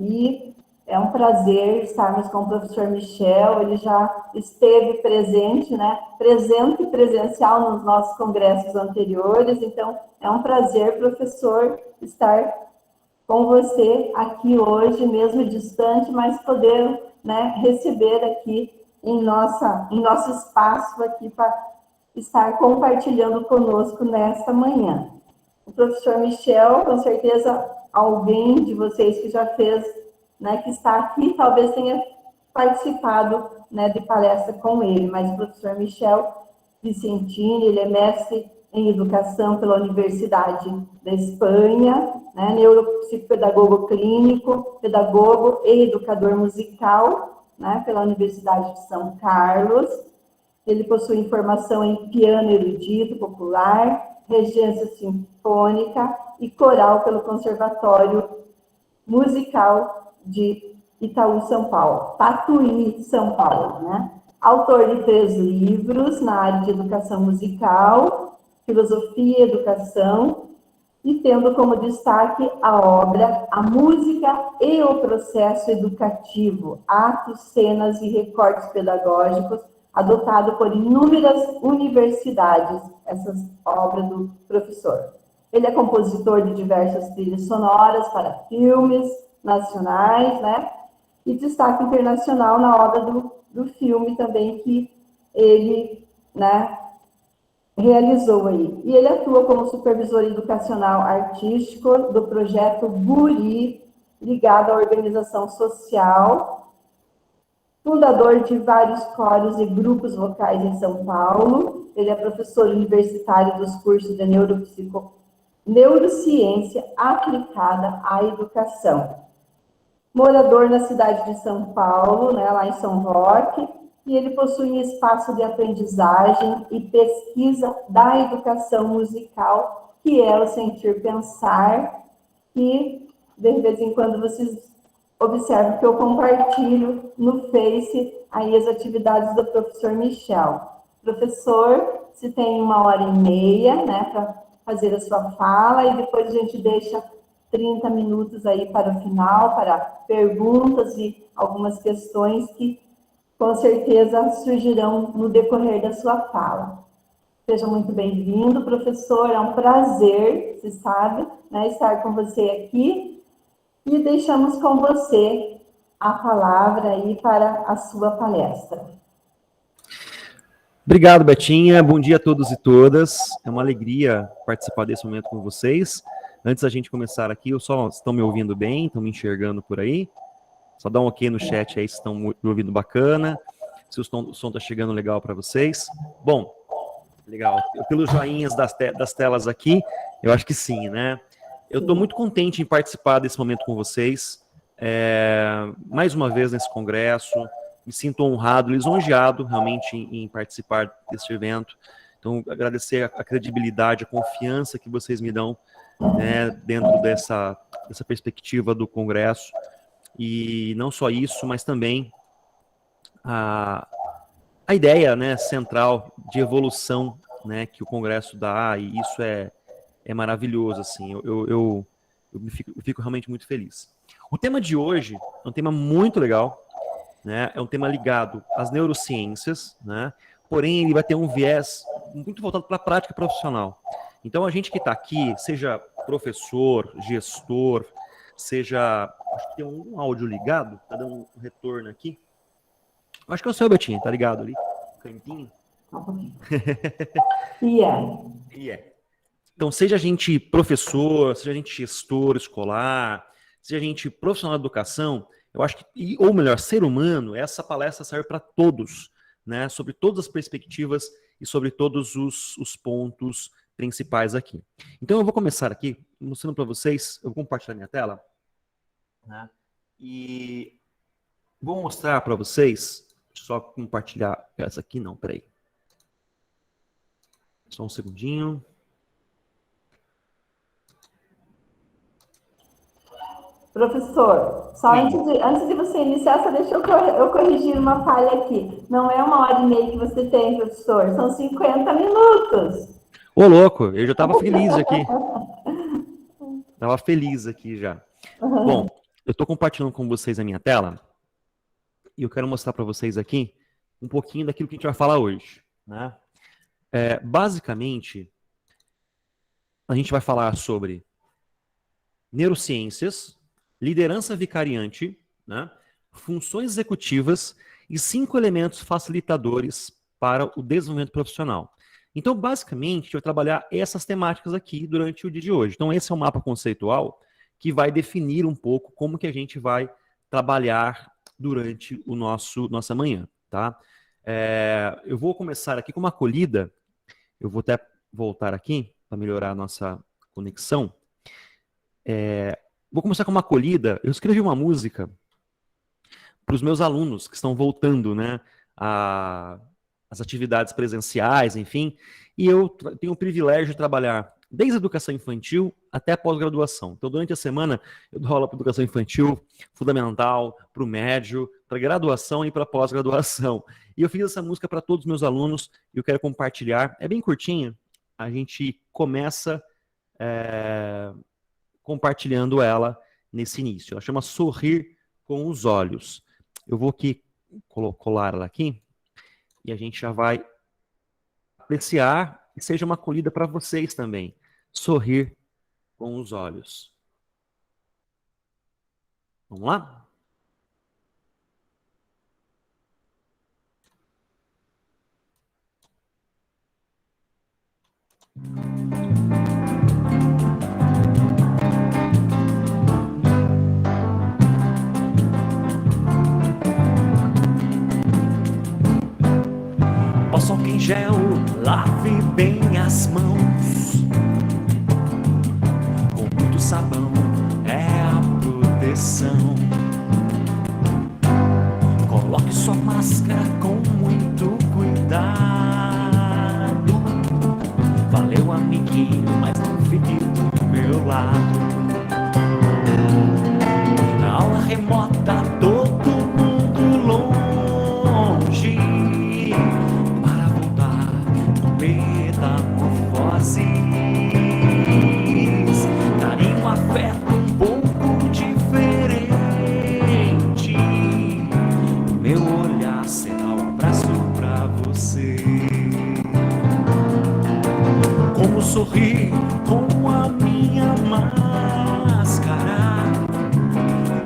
aqui. É um prazer estarmos com o professor Michel, ele já esteve presente, né, presente e presencial nos nossos congressos anteriores, então é um prazer, professor, estar com você aqui hoje, mesmo distante, mas poder, né, receber aqui em nosso espaço aqui para estar compartilhando conosco nesta manhã. O professor Michel, com certeza, alguém de vocês que já fez, né, que está aqui, talvez tenha participado, né, de palestra com ele, mas o professor Michel Vicentini, ele é mestre em educação pela Universidade da Espanha, né, neuropsicopedagogo clínico, pedagogo e educador musical, né, pela Universidade de São Carlos. Ele possui formação em piano erudito popular, regência sinfônica e coral pelo Conservatório Musical de Itaú, São Paulo, Tatuí, São Paulo, né? Autor de 3 livros na área de educação musical, filosofia e educação, e tendo como destaque a obra A Música e o Processo Educativo, Atos, Cenas e Recortes Pedagógicos, adotado por inúmeras universidades, essas obras do professor. Ele é compositor de diversas trilhas sonoras para filmes nacionais, né? E destaque internacional na obra do filme também que ele, né, realizou aí. E ele atua como supervisor educacional artístico do projeto Guri, ligado à organização social, fundador de vários coros e grupos vocais em São Paulo. Ele é professor universitário dos cursos de neurociência aplicada à educação. Morador na cidade de São Paulo, né, lá em São Roque, e ele possui um espaço de aprendizagem e pesquisa da educação musical, que é o Sentir Pensar, que de vez em quando vocês observam que eu compartilho no Face aí as atividades do professor Michel. Professor, se tem 1h30, né, para fazer a sua fala, e depois a gente deixa 30 minutos aí para o final, para perguntas e algumas questões que com certeza surgirão no decorrer da sua fala. Seja muito bem-vindo, professor, é um prazer, você sabe, né, estar com você aqui, e deixamos com você a palavra aí para a sua palestra. Obrigado, Betinha. Bom dia a todos e todas. É uma alegria participar desse momento com vocês. Antes da gente começar aqui, estão me ouvindo bem? Estão me enxergando por aí? Só dá um ok no chat aí se estão me ouvindo bacana. Se o som está chegando legal para vocês. Bom, legal. Pelos joinhas das telas aqui, eu acho que sim, né? Eu estou muito contente em participar desse momento com vocês. Mais uma vez nesse congresso. Me sinto honrado, lisonjeado realmente em participar desse evento. Então, agradecer a credibilidade, a confiança que vocês me dão, né, dentro dessa perspectiva do congresso. E não só isso, mas também a ideia, né, central de evolução, né, que o congresso dá, e isso é maravilhoso, assim. Eu fico realmente muito feliz. O tema de hoje é um tema muito legal, né? É um tema ligado às neurociências, né? Porém, ele vai ter um viés muito voltado para a prática profissional. Então, a gente que está aqui, seja professor, gestor, seja... Acho que tem um áudio ligado, está dando um retorno aqui. Acho que é o seu, Betinho, tá ligado ali? Cantinho. Então, seja a gente professor, seja a gente gestor escolar, seja a gente profissional de educação, eu acho que, ou melhor, ser humano, essa palestra serve para todos, né? Sobre todas as perspectivas e sobre todos os pontos principais aqui. Então, eu vou começar aqui mostrando para vocês, eu vou compartilhar minha tela, né? E vou mostrar para vocês, deixa eu só compartilhar essa aqui, não, peraí. Só um segundinho. Professor, só antes de você iniciar, só deixa eu corrigir uma falha aqui. Não é 1h30 que você tem, professor, são 50 minutos. Ô, louco, eu já estava feliz aqui. Estava feliz aqui já. Bom, Eu estou compartilhando com vocês a minha tela e eu quero mostrar para vocês aqui um pouquinho daquilo que a gente vai falar hoje, né? Basicamente, a gente vai falar sobre neurociências, liderança vicariante, né? Funções executivas e 5 elementos facilitadores para o desenvolvimento profissional. Então, basicamente, a gente vai trabalhar essas temáticas aqui durante o dia de hoje. Então, esse é um mapa conceitual que vai definir um pouco como que a gente vai trabalhar durante o nossa manhã, tá? Eu vou começar aqui com uma acolhida. Eu vou até voltar aqui para melhorar a nossa conexão. Vou começar com uma acolhida. Eu escrevi uma música para os meus alunos que estão voltando, né, às atividades presenciais, enfim, e eu tenho o privilégio de trabalhar desde a educação infantil até a pós-graduação. Então, durante a semana, eu dou aula para educação infantil, fundamental, para o médio, para graduação e para pós-graduação. E eu fiz essa música para todos os meus alunos e eu quero compartilhar. É bem curtinha, a gente começa compartilhando ela nesse início. Ela chama Sorrir com os Olhos. Eu vou aqui colar ela aqui e a gente já vai apreciar e seja uma acolhida para vocês também. Sorrir com os olhos. Vamos lá? Passa álcool em gel, lave bem as mãos. Com muito sabão é a proteção. Coloque sua máscara com muito cuidado. Valeu, amiguinho, mas não fique do meu lado. Na aula remota, todo mundo longe. Para voltar com metamorfoses. Carinho, afeto um pouco diferente. Meu olhar será um abraço pra você. Como sorrir com a minha máscara.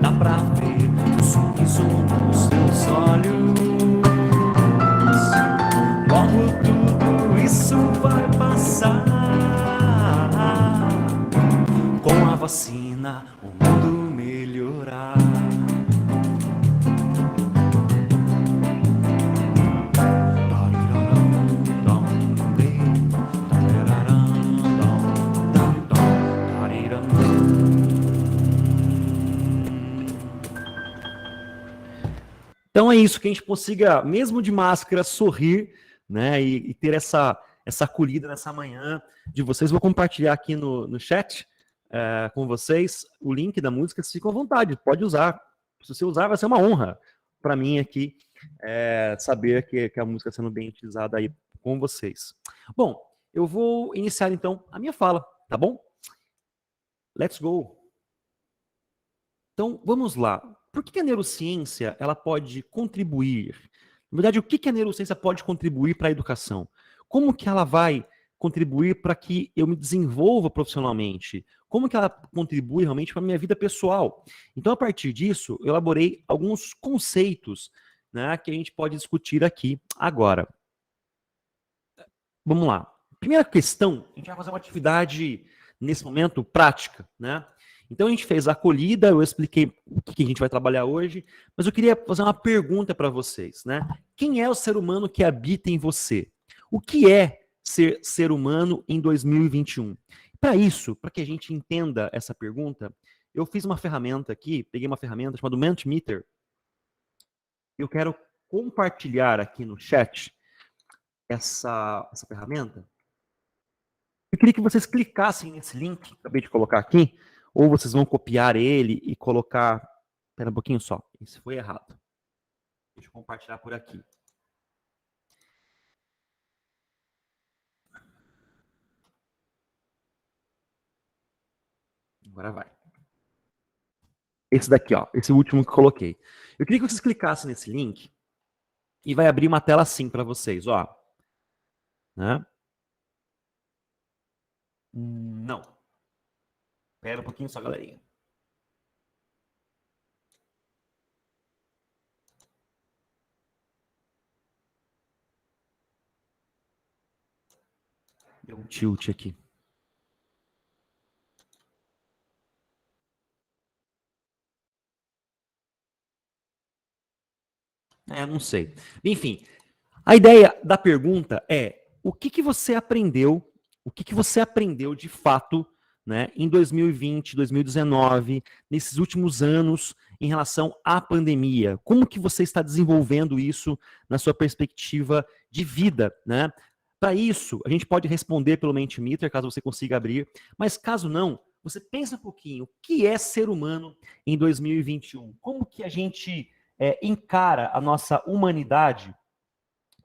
Dá pra ver o sorriso nos teus olhos. Logo tudo isso vai passar. Com a vacina o mundo melhorar. Então é isso, que a gente consiga, mesmo de máscara, sorrir, né, e ter essa acolhida nessa manhã de vocês. Vou compartilhar aqui no chat com vocês o link da música, vocês ficam à vontade, pode usar. Se você usar, vai ser uma honra para mim aqui saber que a música está sendo bem utilizada aí com vocês. Bom, eu vou iniciar então a minha fala, tá bom? Let's go! Então, vamos lá. Por que a neurociência ela pode contribuir? Na verdade, o que a neurociência pode contribuir para a educação? Como que ela vai contribuir para que eu me desenvolva profissionalmente? Como que ela contribui realmente para a minha vida pessoal? Então, a partir disso, eu elaborei alguns conceitos, né, que a gente pode discutir aqui agora. Vamos lá. Primeira questão, a gente vai fazer uma atividade, nesse momento, prática, né? Então a gente fez a acolhida, eu expliquei o que a gente vai trabalhar hoje, mas eu queria fazer uma pergunta para vocês, né? Quem é o ser humano que habita em você? O que é ser humano em 2021? Para isso, para que a gente entenda essa pergunta, eu fiz uma ferramenta aqui, peguei uma ferramenta chamada Mentimeter. Eu quero compartilhar aqui no chat essa ferramenta. Eu queria que vocês clicassem nesse link que eu acabei de colocar aqui, ou vocês vão copiar ele e colocar... Espera um pouquinho só, isso foi errado. Deixa eu compartilhar por aqui. Agora vai. esse daqui, ó, esse último que eu coloquei. Eu queria que vocês clicassem nesse link e vai abrir uma tela assim para vocês, ó. Né? Não. Espera um pouquinho só, galerinha. Deu um tilt aqui. Não sei. Enfim, a ideia da pergunta é: o que você aprendeu? O que você aprendeu de fato, né, em 2020, 2019, nesses últimos anos, em relação à pandemia? Como que você está desenvolvendo isso na sua perspectiva de vida, né? Para isso, a gente pode responder pelo Mentimeter, caso você consiga abrir, mas caso não, você pensa um pouquinho: o que é ser humano em 2021? Como que a gente encara a nossa humanidade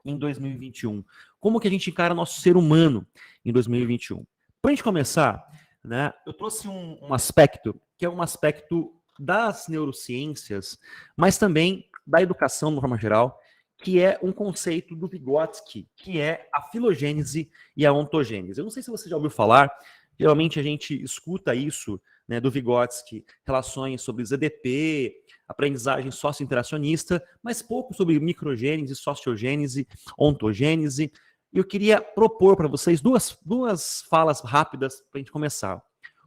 em 2021? Como que a gente encara nosso ser humano em 2021? Para a gente começar, né, eu trouxe um aspecto que é um aspecto das neurociências, mas também da educação, de uma forma geral, que é um conceito do Vygotsky, que é a filogênese e a ontogênese. Eu não sei se você já ouviu falar, geralmente a gente escuta isso, né, do Vygotsky, relações sobre ZDP, aprendizagem socio-interacionista, mas pouco sobre microgênese, sociogênese, ontogênese. E eu queria propor para vocês duas falas rápidas para a gente começar.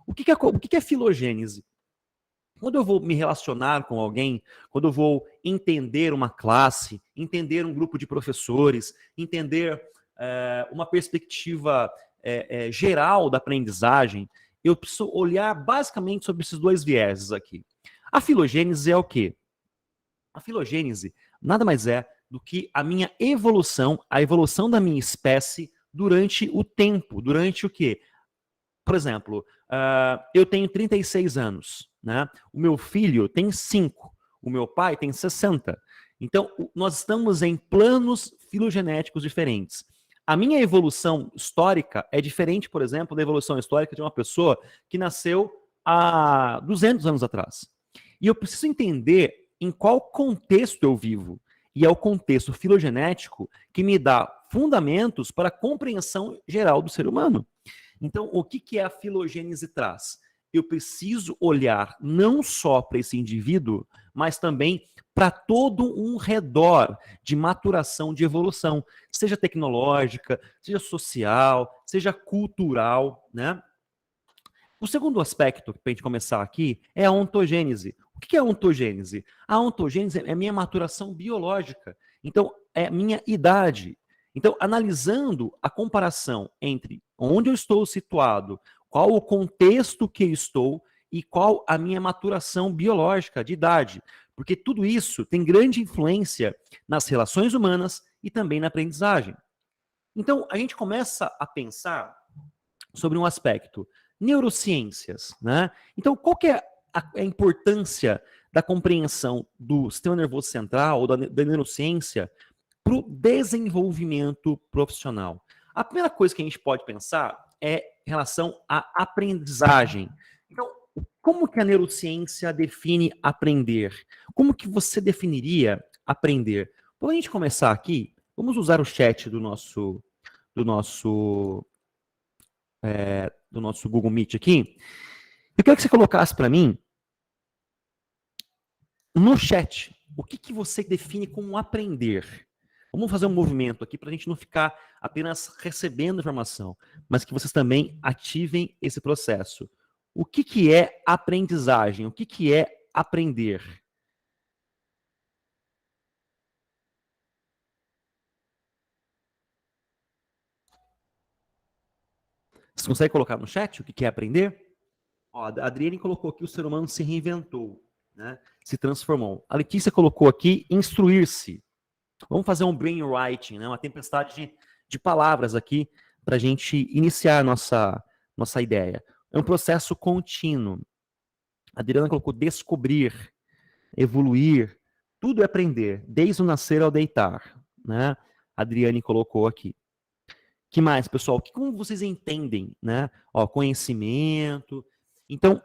O que é filogênese? Quando eu vou me relacionar com alguém, quando eu vou entender uma classe, entender um grupo de professores, entender uma perspectiva geral da aprendizagem, eu preciso olhar basicamente sobre esses dois vieses aqui. A filogênese é o quê? A filogênese nada mais é do que a minha evolução, a evolução da minha espécie durante o tempo, durante o quê? Por exemplo, eu tenho 36 anos, né? O meu filho tem 5, o meu pai tem 60. Então, nós estamos em planos filogenéticos diferentes. A minha evolução histórica é diferente, por exemplo, da evolução histórica de uma pessoa que nasceu há 200 anos atrás. E eu preciso entender em qual contexto eu vivo. E é o contexto filogenético que me dá fundamentos para a compreensão geral do ser humano. Então, o que a filogênese traz? Eu preciso olhar não só para esse indivíduo, mas também para todo um redor de maturação, de evolução, seja tecnológica, seja social, seja cultural, né? O segundo aspecto, para a gente começar aqui, é a ontogênese. O que é a ontogênese? A ontogênese é a minha maturação biológica. Então, é a minha idade. Então, analisando a comparação entre onde eu estou situado, qual o contexto que eu estou e qual a minha maturação biológica de idade. Porque tudo isso tem grande influência nas relações humanas e também na aprendizagem. Então, a gente começa a pensar sobre um aspecto neurociências, né? Então, qual que é a importância da compreensão do sistema nervoso central ou da neurociência para o desenvolvimento profissional? A primeira coisa que a gente pode pensar é em relação à aprendizagem. Então, como que a neurociência define aprender? Como que você definiria aprender? Para a gente começar aqui, vamos usar o chat do nosso Google Meet aqui. Eu quero que você colocasse para mim no chat o que você define como aprender. Vamos fazer um movimento aqui para a gente não ficar apenas recebendo informação, mas que vocês também ativem esse processo. O que é aprendizagem? O que é aprender? Você consegue colocar no chat o que é aprender? Ó, a Adriane colocou aqui: o ser humano se reinventou, né? Se transformou. A Letícia colocou aqui: instruir-se. Vamos fazer um brainwriting, né? Uma tempestade de palavras aqui para a gente iniciar a nossa ideia. É um processo contínuo. A Adriana colocou: descobrir, evoluir, tudo é aprender, desde o nascer ao deitar, né? A Adriane colocou aqui. Que mais, pessoal? Como vocês entendem, né? Ó, conhecimento. Então,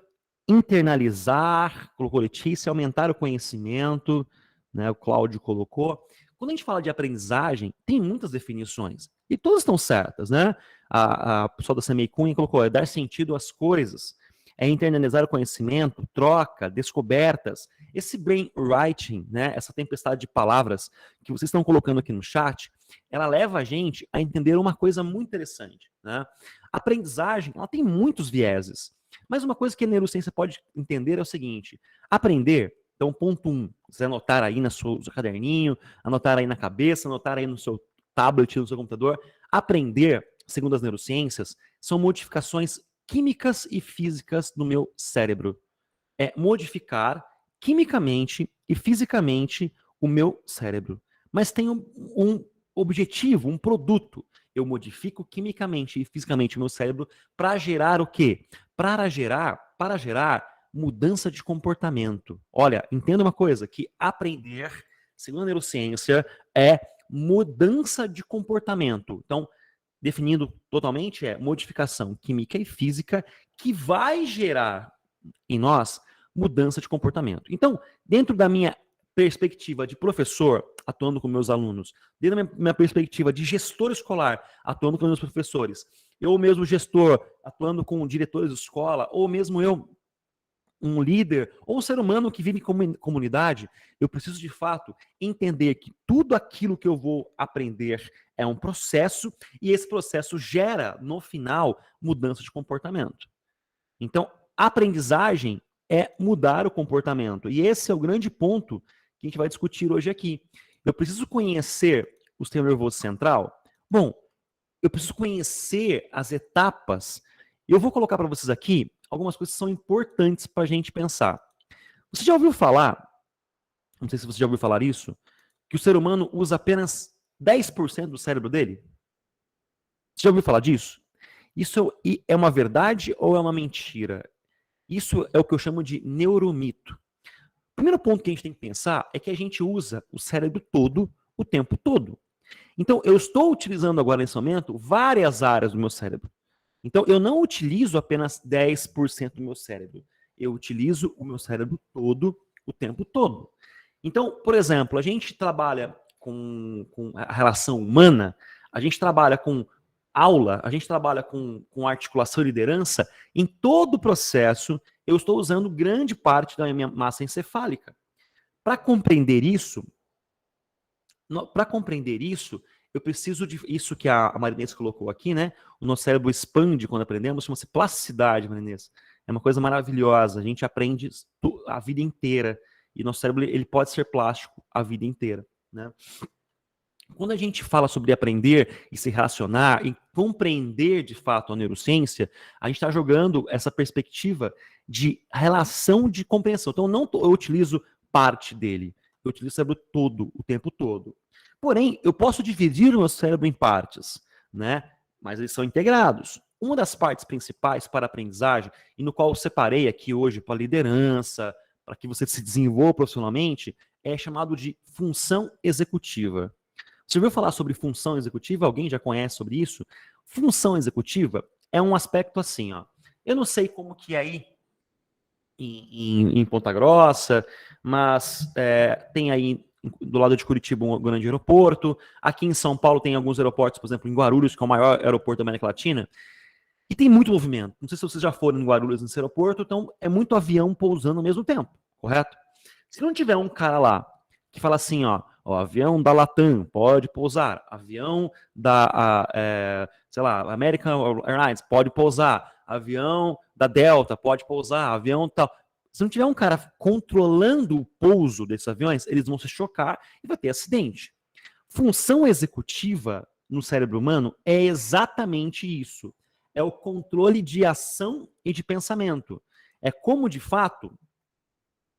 internalizar, colocou Letícia, aumentar o conhecimento, né, o Cláudio colocou. Quando a gente fala de aprendizagem, tem muitas definições, e todas estão certas, né? A pessoa da Samei Cunha colocou, é dar sentido às coisas, é internalizar o conhecimento, troca, descobertas. Esse brainwriting, né, essa tempestade de palavras que vocês estão colocando aqui no chat, ela leva a gente a entender uma coisa muito interessante, né? A aprendizagem, ela tem muitos vieses, mas uma coisa que a neurociência pode entender é o seguinte, aprender, então ponto 1, você anotar aí no seu caderninho, anotar aí na cabeça, anotar aí no seu tablet, no seu computador, aprender, segundo as neurociências, são modificações químicas e físicas no meu cérebro. É modificar quimicamente e fisicamente o meu cérebro. Mas tem um objetivo, um produto. Eu modifico quimicamente e fisicamente o meu cérebro para gerar o quê? Para gerar mudança de comportamento. Olha, entenda uma coisa, que aprender, segundo a neurociência, é mudança de comportamento. Então, definindo totalmente, é modificação química e física que vai gerar em nós mudança de comportamento. Então, dentro da minha perspectiva de professor, atuando com meus alunos, dentro da minha perspectiva de gestor escolar, atuando com meus professores, eu mesmo gestor, atuando com diretores de escola, ou mesmo eu, um líder, ou um ser humano que vive em comunidade, eu preciso de fato entender que tudo aquilo que eu vou aprender é um processo, e esse processo gera, no final, mudança de comportamento. Então, a aprendizagem é mudar o comportamento. E esse é o grande ponto que a gente vai discutir hoje aqui. Eu preciso conhecer o sistema nervoso central? Bom, eu preciso conhecer as etapas. Eu vou colocar para vocês aqui algumas coisas que são importantes para a gente pensar. Você já ouviu falar, não sei se você já ouviu falar isso, que o ser humano usa apenas 10% do cérebro dele? Você já ouviu falar disso? Isso é uma verdade ou é uma mentira? Isso é o que eu chamo de neuromito. O primeiro ponto que a gente tem que pensar é que a gente usa o cérebro todo, o tempo todo. Então, eu estou utilizando agora, nesse momento, várias áreas do meu cérebro. Então, eu não utilizo apenas 10% do meu cérebro. Eu utilizo o meu cérebro todo, o tempo todo. Então, por exemplo, a gente trabalha com a relação humana, a gente trabalha com aula, a gente trabalha com articulação e liderança, em todo o processo, eu estou usando grande parte da minha massa encefálica. Para compreender isso, eu preciso de isso que a Marinês colocou aqui, né? O nosso cérebro expande quando aprendemos, chama-se plasticidade, Marinês. É uma coisa maravilhosa, a gente aprende a vida inteira, e nosso cérebro ele pode ser plástico a vida inteira, né? Quando a gente fala sobre aprender e se relacionar e compreender de fato a neurociência, a gente está jogando essa perspectiva de relação de compreensão. Então, eu utilizo parte dele, eu utilizo o cérebro todo, o tempo todo. Porém, eu posso dividir o meu cérebro em partes, né? Mas eles são integrados. Uma das partes principais para a aprendizagem, e no qual eu separei aqui hoje para a liderança, para que você se desenvolva profissionalmente, é chamado de função executiva. Você ouviu falar sobre função executiva? Alguém já conhece sobre isso? Função executiva é um aspecto assim, ó. Eu não sei como que é aí em Ponta Grossa, mas tem aí do lado de Curitiba um grande aeroporto. Aqui em São Paulo tem alguns aeroportos, por exemplo, em Guarulhos, que é o maior aeroporto da América Latina, e tem muito movimento. Não sei se vocês já foram em Guarulhos nesse aeroporto, então é muito avião pousando ao mesmo tempo, correto? Se não tiver um cara lá que fala assim, ó, avião da Latam pode pousar, avião da, sei lá, American Airlines pode pousar, avião da Delta pode pousar, avião tal. Se não tiver um cara controlando o pouso desses aviões, eles vão se chocar e vai ter acidente. Função executiva no cérebro humano é exatamente isso. É o controle de ação e de pensamento. É como, de fato,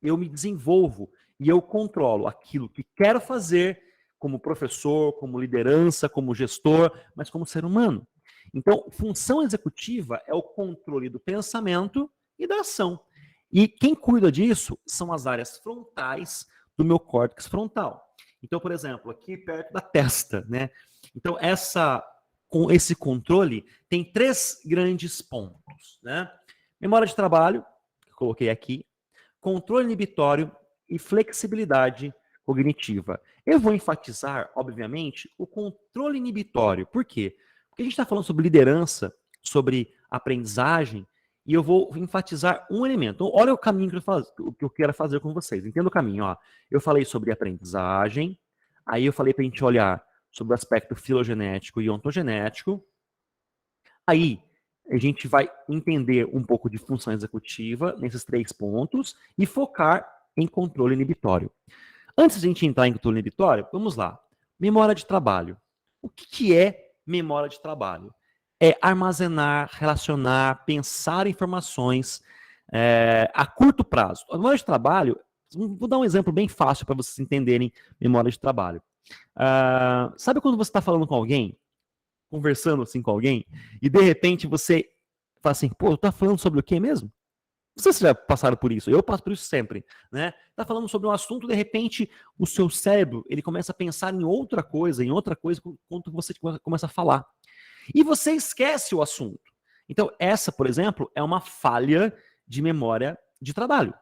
eu me desenvolvo e eu controlo aquilo que quero fazer como professor, como liderança, como gestor, mas como ser humano. Então, função executiva é o controle do pensamento e da ação. E quem cuida disso são as áreas frontais do meu córtex frontal. Então, por exemplo, aqui perto da testa, né? Então, com esse controle tem 3 grandes pontos, né? Memória de trabalho, coloquei aqui, controle inibitório e flexibilidade cognitiva. Eu vou enfatizar, obviamente, o controle inibitório. Por quê? Porque a gente está falando sobre liderança, sobre aprendizagem, e eu vou enfatizar um elemento. Então, olha o caminho que eu quero fazer com vocês. Entenda o caminho. Ó. Eu falei sobre aprendizagem, aí eu falei para a gente olhar sobre o aspecto filogenético e ontogenético. Aí a gente vai entender um pouco de função executiva nesses 3 pontos e focar em controle inibitório. Antes de a gente entrar em controle inibitório, vamos lá. Memória de trabalho. O que é memória de trabalho? É armazenar, relacionar, pensar informações a curto prazo. A memória de trabalho, vou dar um exemplo bem fácil para vocês entenderem memória de trabalho. Sabe quando você está falando com alguém, conversando assim com alguém, e de repente você fala assim, pô, tá falando sobre o quê mesmo? Não sei se já passaram por isso, eu passo por isso sempre, né? Tá falando sobre um assunto, de repente, o seu cérebro, ele começa a pensar em outra coisa, quando você começa a falar. E você esquece o assunto. Então, essa, por exemplo, é uma falha de memória de trabalho.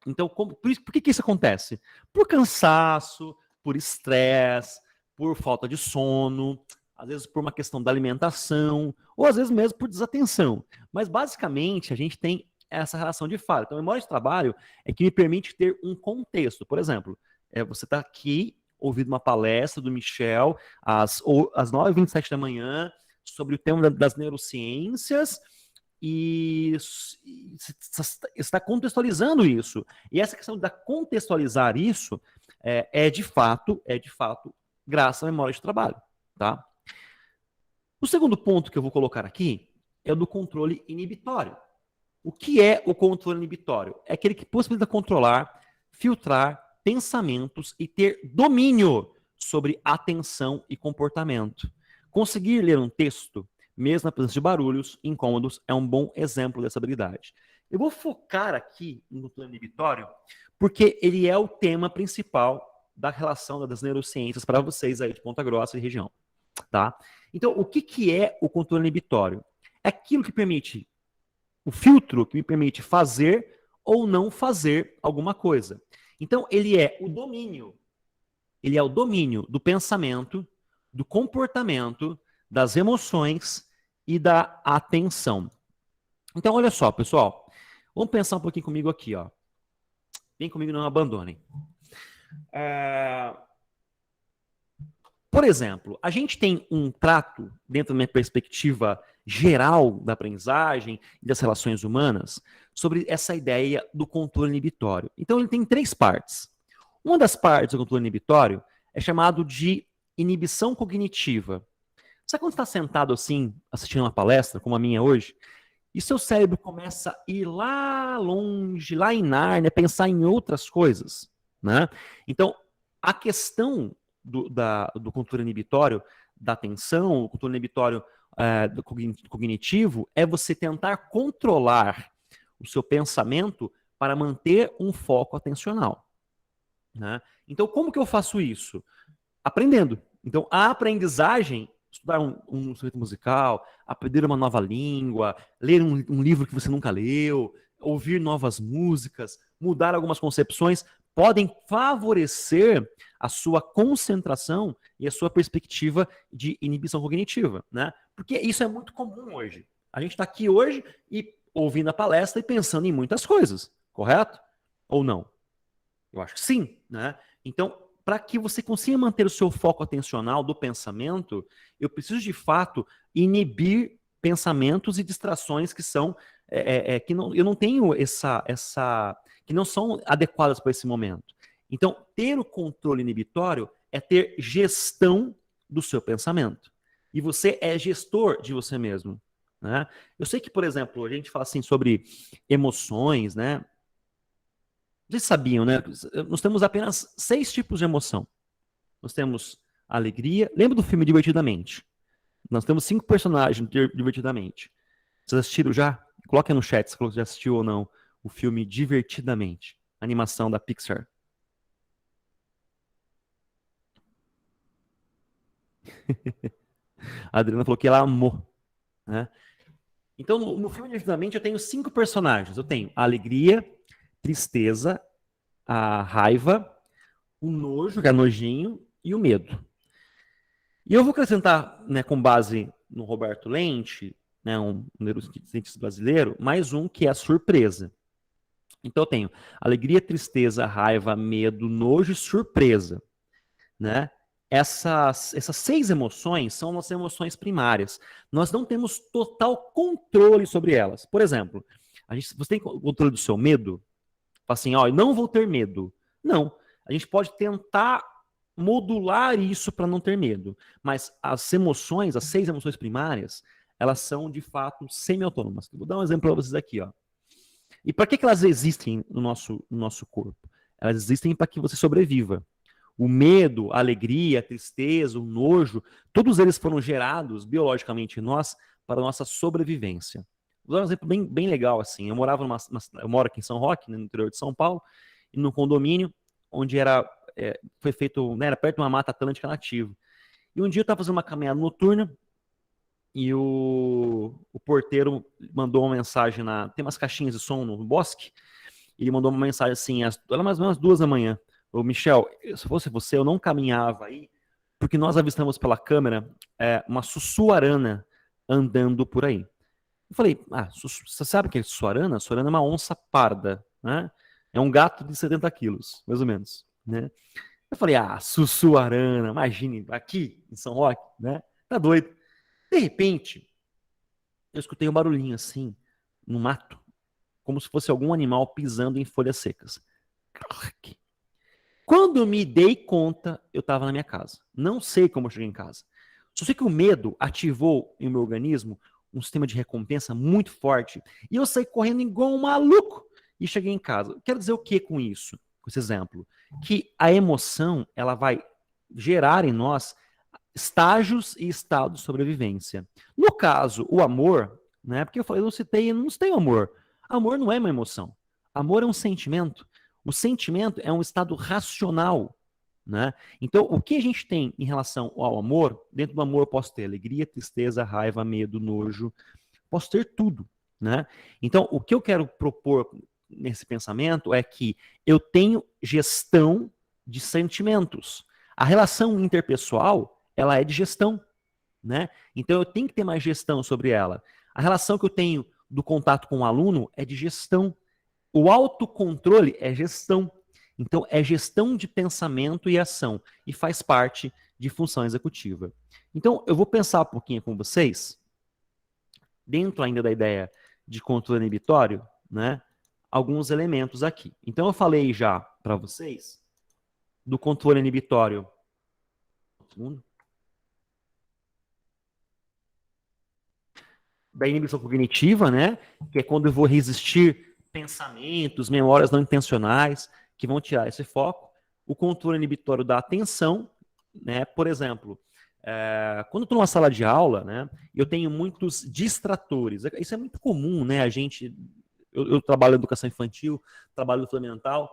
Então, por que isso acontece? Por cansaço, por estresse, por falta de sono, às vezes por uma questão da alimentação, ou às vezes mesmo por desatenção. Mas, basicamente, a gente tem essa relação de falha. Então, a memória de trabalho é que me permite ter um contexto. Por exemplo, você está aqui ouvindo uma palestra do Michel às 9h27 da manhã sobre o tema das neurociências, e está contextualizando isso. E essa questão de contextualizar isso é de fato, graças à memória de trabalho, tá? O segundo ponto que eu vou colocar aqui é o do controle inibitório. O que é o controle inibitório? É aquele que possibilita controlar, filtrar pensamentos e ter domínio sobre atenção e comportamento. Conseguir ler um texto, mesmo na presença de barulhos incômodos, é um bom exemplo dessa habilidade. Eu vou focar aqui no controle inibitório porque ele é o tema principal da relação das neurociências para vocês aí de Ponta Grossa e região. Tá? Então, o que é o controle inibitório? É aquilo que permite, o filtro que me permite fazer ou não fazer alguma coisa. Então, ele é o domínio do pensamento, do comportamento, das emoções e da atenção. Então, olha só, pessoal. Vamos pensar um pouquinho comigo aqui, ó. Vem comigo, não abandonem. Por exemplo, a gente tem um trato, dentro da minha perspectiva geral da aprendizagem e das relações humanas, sobre essa ideia do controle inibitório. Então, ele tem 3 partes. Uma das partes do controle inibitório é chamado de inibição cognitiva. Sabe quando você está sentado assim, assistindo uma palestra, como a minha hoje, e seu cérebro começa a ir lá longe, lá em Nárnia, pensar em outras coisas, né? Então, a questão do controle inibitório, da atenção, o controle inibitório do cognitivo, é você tentar controlar o seu pensamento para manter um foco atencional, né? Então, como que eu faço isso? Aprendendo. Então, a aprendizagem, estudar um instrumento musical, aprender uma nova língua, ler um livro que você nunca leu, ouvir novas músicas, mudar algumas concepções, podem favorecer a sua concentração e a sua perspectiva de inibição cognitiva, né? Porque isso é muito comum hoje. A gente está aqui hoje e ouvindo a palestra e pensando em muitas coisas, correto? Ou não? Eu acho que sim, né? Então, para que você consiga manter o seu foco atencional do pensamento, eu preciso de fato inibir pensamentos e distrações que são que eu não tenho que não são adequadas para esse momento. Então, ter o controle inibitório é ter gestão do seu pensamento. E você é gestor de você mesmo, né? Eu sei que, por exemplo, a gente fala assim sobre emoções, né? Vocês sabiam, né? Nós temos apenas 6 tipos de emoção. Nós temos alegria. Lembra do filme Divertidamente? Nós temos 5 personagens Divertidamente. Vocês assistiram já? Coloque no chat se já assistiu ou não o filme Divertidamente. Animação da Pixar. A Adriana falou que ela amou, né? Então, no filme Divertidamente, eu tenho 5 personagens. Eu tenho a alegria, tristeza, a raiva, o nojo, que é nojinho, e o medo. E eu vou acrescentar, né, com base no Roberto Lente, né, um neurocientista brasileiro, mais um que é a surpresa. Então eu tenho alegria, tristeza, raiva, medo, nojo e surpresa, né? Essas 6 emoções são nossas emoções primárias. Nós não temos total controle sobre elas. Por exemplo, você tem controle do seu medo? Fala assim, ó, eu não vou ter medo. Não. A gente pode tentar modular isso para não ter medo. Mas as emoções, as 6 emoções primárias, elas são de fato semi-autônomas. Vou dar um exemplo para vocês aqui, ó. E para que elas existem no nosso corpo? Elas existem para que você sobreviva. O medo, a alegria, a tristeza, o nojo, todos eles foram gerados biologicamente em nós para a nossa sobrevivência. Vou dar um exemplo bem legal assim. Eu moro aqui em São Roque, no interior de São Paulo, e num condomínio onde foi feito, né, era perto de uma mata atlântica nativa. E um dia eu estava fazendo uma caminhada noturna e o porteiro mandou uma mensagem tem umas caixinhas de som no bosque, e ele mandou uma mensagem assim, era mais ou menos 2 da manhã. Ô, Michel, se fosse você, eu não caminhava aí, porque nós avistamos pela câmera uma sussuarana andando por aí. Eu falei, você sabe o que é sussuarana? Sussuarana é uma onça parda, né? É um gato de 70 quilos, mais ou menos, né? Eu falei, sussuarana, imagine, aqui em São Roque, né? Tá doido. De repente, eu escutei um barulhinho assim, no mato, como se fosse algum animal pisando em folhas secas. Quando eu me dei conta, eu estava na minha casa. Não sei como eu cheguei em casa. Só sei que o medo ativou em meu organismo um sistema de recompensa muito forte. E eu saí correndo igual um maluco e cheguei em casa. Quero dizer o que com isso? Com esse exemplo? Que a emoção, ela vai gerar em nós estágios e estados de sobrevivência. No caso, o amor, né? Porque eu não citei o amor. Amor não é uma emoção. Amor é um sentimento. O sentimento é um estado racional, né? Então, o que a gente tem em relação ao amor, dentro do amor eu posso ter alegria, tristeza, raiva, medo, nojo, posso ter tudo, né? Então, o que eu quero propor nesse pensamento é que eu tenho gestão de sentimentos. A relação interpessoal, ela é de gestão, né? Então, eu tenho que ter mais gestão sobre ela. A relação que eu tenho do contato com o aluno é de gestão. O autocontrole é gestão. Então, é gestão de pensamento e ação. E faz parte de função executiva. Então, eu vou pensar um pouquinho com vocês, dentro ainda da ideia de controle inibitório, né? Alguns elementos aqui. Então, eu falei já para vocês do controle inibitório. Da inibição cognitiva, né? Que é quando eu vou resistir pensamentos, memórias não intencionais, que vão tirar esse foco. O controle inibitório da atenção, né? Por exemplo, quando eu estou numa sala de aula, né? Eu tenho muitos distratores. Isso é muito comum, né? Eu trabalho em educação infantil, trabalho no fundamental,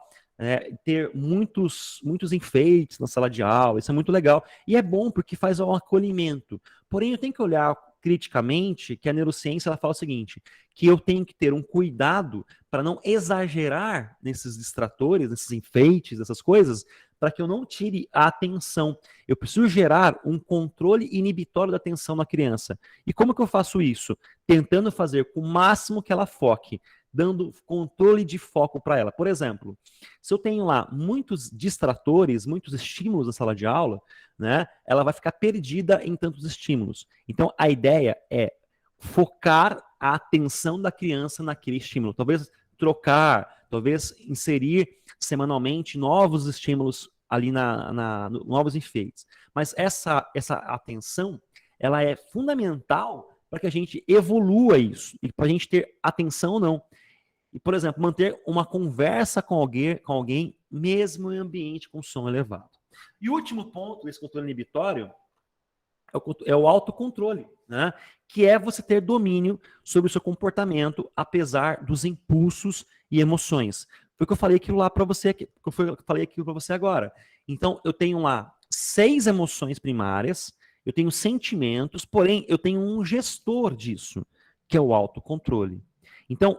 ter muitos enfeites na sala de aula, isso é muito legal. E é bom porque faz um acolhimento. Porém, eu tenho que olhar criticamente que a neurociência ela fala o seguinte, que eu tenho que ter um cuidado para não exagerar nesses distratores, nesses enfeites, essas coisas, para que eu não tire a atenção. Eu preciso gerar um controle inibitório da atenção na criança. E como que eu faço isso? Tentando fazer com o máximo que ela foque, dando controle de foco para ela. Por exemplo, se eu tenho lá muitos distratores, muitos estímulos na sala de aula, né, ela vai ficar perdida em tantos estímulos. Então, a ideia é focar a atenção da criança naquele estímulo. Talvez trocar, talvez inserir semanalmente novos estímulos ali novos enfeites. Mas essa atenção, ela é fundamental para que a gente evolua isso, e para a gente ter atenção ou não. E, por exemplo, manter uma conversa com alguém mesmo em ambiente com som elevado. E o último ponto desse controle inibitório é o autocontrole, né? Que é você ter domínio sobre o seu comportamento, apesar dos impulsos e emoções. Foi o que eu falei aquilo lá para você, agora. Então, eu tenho lá 6 emoções primárias, eu tenho sentimentos, porém, eu tenho um gestor disso, que é o autocontrole. Então,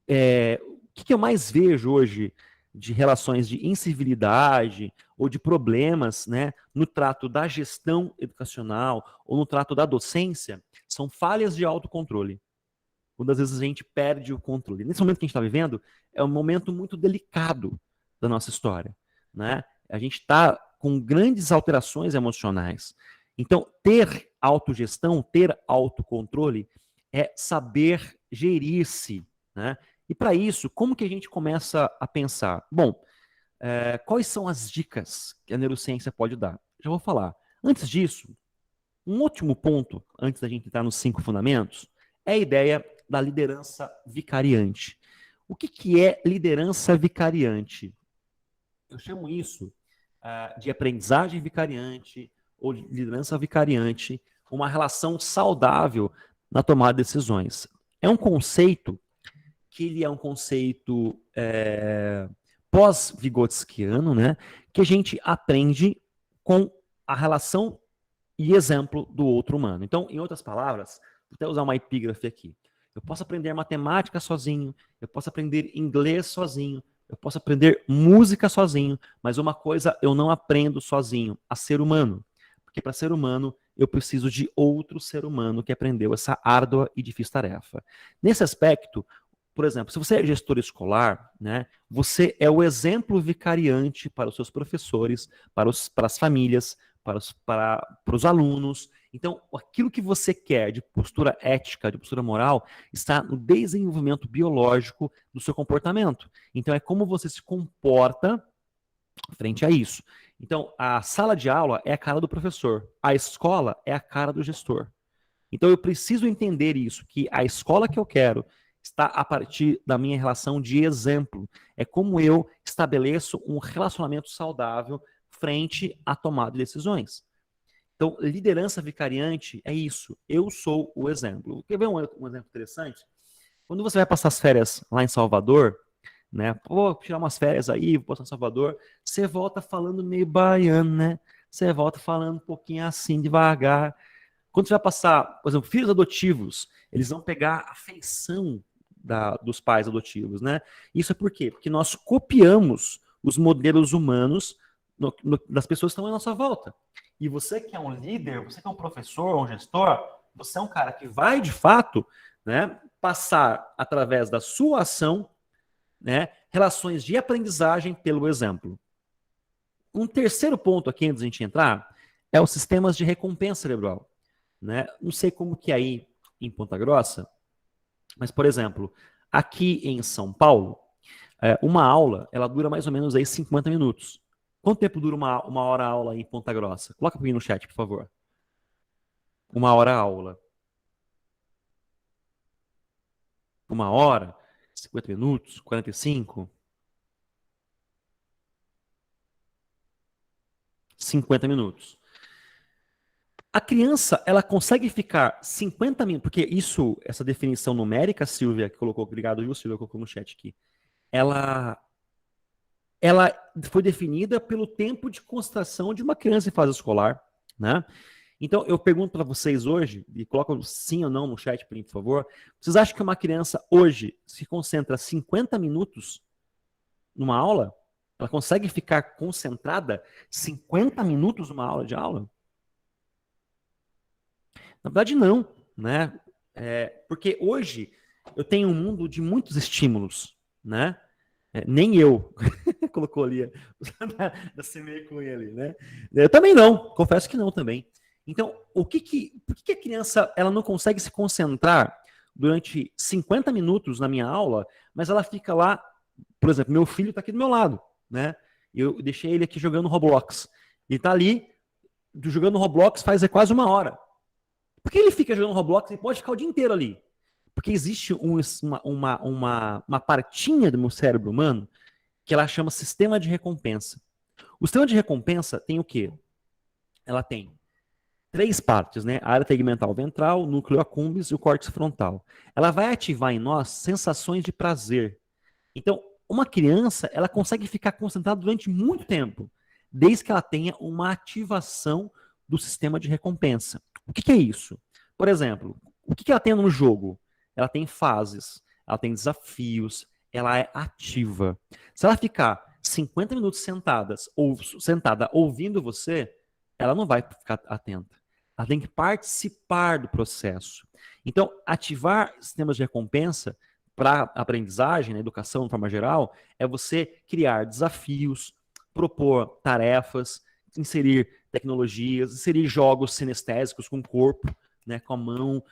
o que eu mais vejo hoje de relações de incivilidade ou de problemas, né, no trato da gestão educacional ou no trato da docência, são falhas de autocontrole. Quando às vezes a gente perde o controle. Nesse momento que a gente está vivendo, é um momento muito delicado da nossa história, né? A gente está com grandes alterações emocionais. Então, ter autogestão, ter autocontrole, é saber gerir-se, né? E para isso, como que a gente começa a pensar? Bom, quais são as dicas que a neurociência pode dar? Já vou falar. Antes disso, um último ponto, antes da gente entrar nos 5 fundamentos, é a ideia da liderança vicariante. O que é liderança vicariante? Eu chamo isso de aprendizagem vicariante ou de liderança vicariante, uma relação saudável na tomada de decisões. É um conceito que ele é um conceito pós-vigotskiano, né, que a gente aprende com a relação e exemplo do outro humano. Então, em outras palavras, vou até usar uma epígrafe aqui. Eu posso aprender matemática sozinho, eu posso aprender inglês sozinho, eu posso aprender música sozinho, mas uma coisa eu não aprendo sozinho, a ser humano. Porque para ser humano, eu preciso de outro ser humano que aprendeu essa árdua e difícil tarefa. Nesse aspecto, por exemplo, se você é gestor escolar, né, você é o exemplo vicariante para os seus professores, para as famílias, para os alunos. Então, aquilo que você quer de postura ética, de postura moral, está no desenvolvimento biológico do seu comportamento. Então, é como você se comporta frente a isso. Então, a sala de aula é a cara do professor, a escola é a cara do gestor. Então, eu preciso entender isso, que a escola que eu quero está a partir da minha relação de exemplo. É como eu estabeleço um relacionamento saudável frente à tomada de decisões. Então, liderança vicariante é isso. Eu sou o exemplo. Quer ver um exemplo interessante? Quando você vai passar as férias lá em Salvador, né? Pô, tirar umas férias aí, vou passar em Salvador, você volta falando meio baiano, né? Você volta falando um pouquinho assim, devagar. Quando você vai passar, por exemplo, filhos adotivos, eles vão pegar a feição dos pais adotivos, né? Isso é por quê? Porque nós copiamos os modelos humanos das pessoas que estão à nossa volta. E você que é um líder, você que é um professor, um gestor, você é um cara que vai, de fato, né, passar através da sua ação, né, relações de aprendizagem pelo exemplo. Um terceiro ponto aqui, antes de a gente entrar, é os sistemas de recompensa cerebral. Né? Não sei como que é aí em Ponta Grossa, mas, por exemplo, aqui em São Paulo, uma aula, ela dura mais ou menos aí 50 minutos. Quanto tempo dura uma hora aula em Ponta Grossa? Coloca para mim no chat, por favor. Uma hora aula. 1 hora? 50 minutos? 45? 50 minutos. A criança, ela consegue ficar 50 minutos, porque isso, essa definição numérica, Silvia, que colocou, obrigado, viu, Silvia, colocou no chat aqui, ela foi definida pelo tempo de concentração de uma criança em fase escolar, né? Então, eu pergunto para vocês hoje, e colocam sim ou não no chat, por favor, vocês acham que uma criança hoje se concentra 50 minutos numa aula? Ela consegue ficar concentrada 50 minutos numa aula de aula? Na verdade, não, né? Porque hoje eu tenho um mundo de muitos estímulos, né? Nem eu, colocou ali, da semeia com ele, né? Eu também não, confesso que não também. Então, por que a criança ela não consegue se concentrar durante 50 minutos na minha aula, mas ela fica lá, por exemplo, meu filho está aqui do meu lado, né? Eu deixei ele aqui jogando Roblox. Ele está ali, jogando Roblox faz quase 1 hora. Por que ele fica jogando Roblox e pode ficar o dia inteiro ali? Porque existe uma partinha do meu cérebro humano que ela chama sistema de recompensa. O sistema de recompensa tem o quê? Ela tem 3 partes, né? A área tegmental ventral, o núcleo accumbens e o córtex frontal. Ela vai ativar em nós sensações de prazer. Então, uma criança, ela consegue ficar concentrada durante muito tempo, desde que ela tenha uma ativação do sistema de recompensa. O que é isso? Por exemplo, o que ela tem no jogo? ela tem fases, ela tem desafios, ela é ativa. Se ela ficar 50 minutos sentada ouvindo você, ela não vai ficar atenta. Ela tem que participar do processo. Então, ativar sistemas de recompensa para aprendizagem, na educação de forma geral, é você criar desafios, propor tarefas, inserir tecnologias, inserir jogos sinestésicos com o corpo, né, com a mão,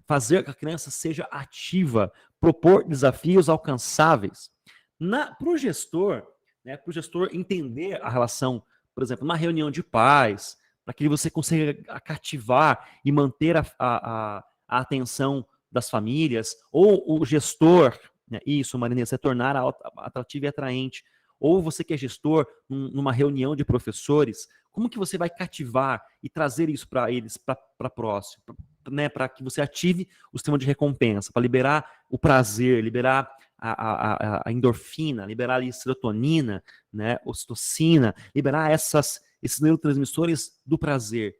fazer que a criança seja ativa, propor desafios alcançáveis. Para o gestor, né, para o gestor entender a relação, por exemplo, numa reunião de pais, para que você consiga cativar e manter a atenção das famílias, ou o gestor, né, isso, Marinês, se tornar atrativo e atraente, ou você que é gestor numa reunião de professores, como que você vai cativar e trazer isso para eles, para próximo, né, para que você ative o sistema de recompensa, para liberar o prazer, liberar a endorfina, liberar a serotonina, né, ocitocina, liberar esses neurotransmissores do prazer.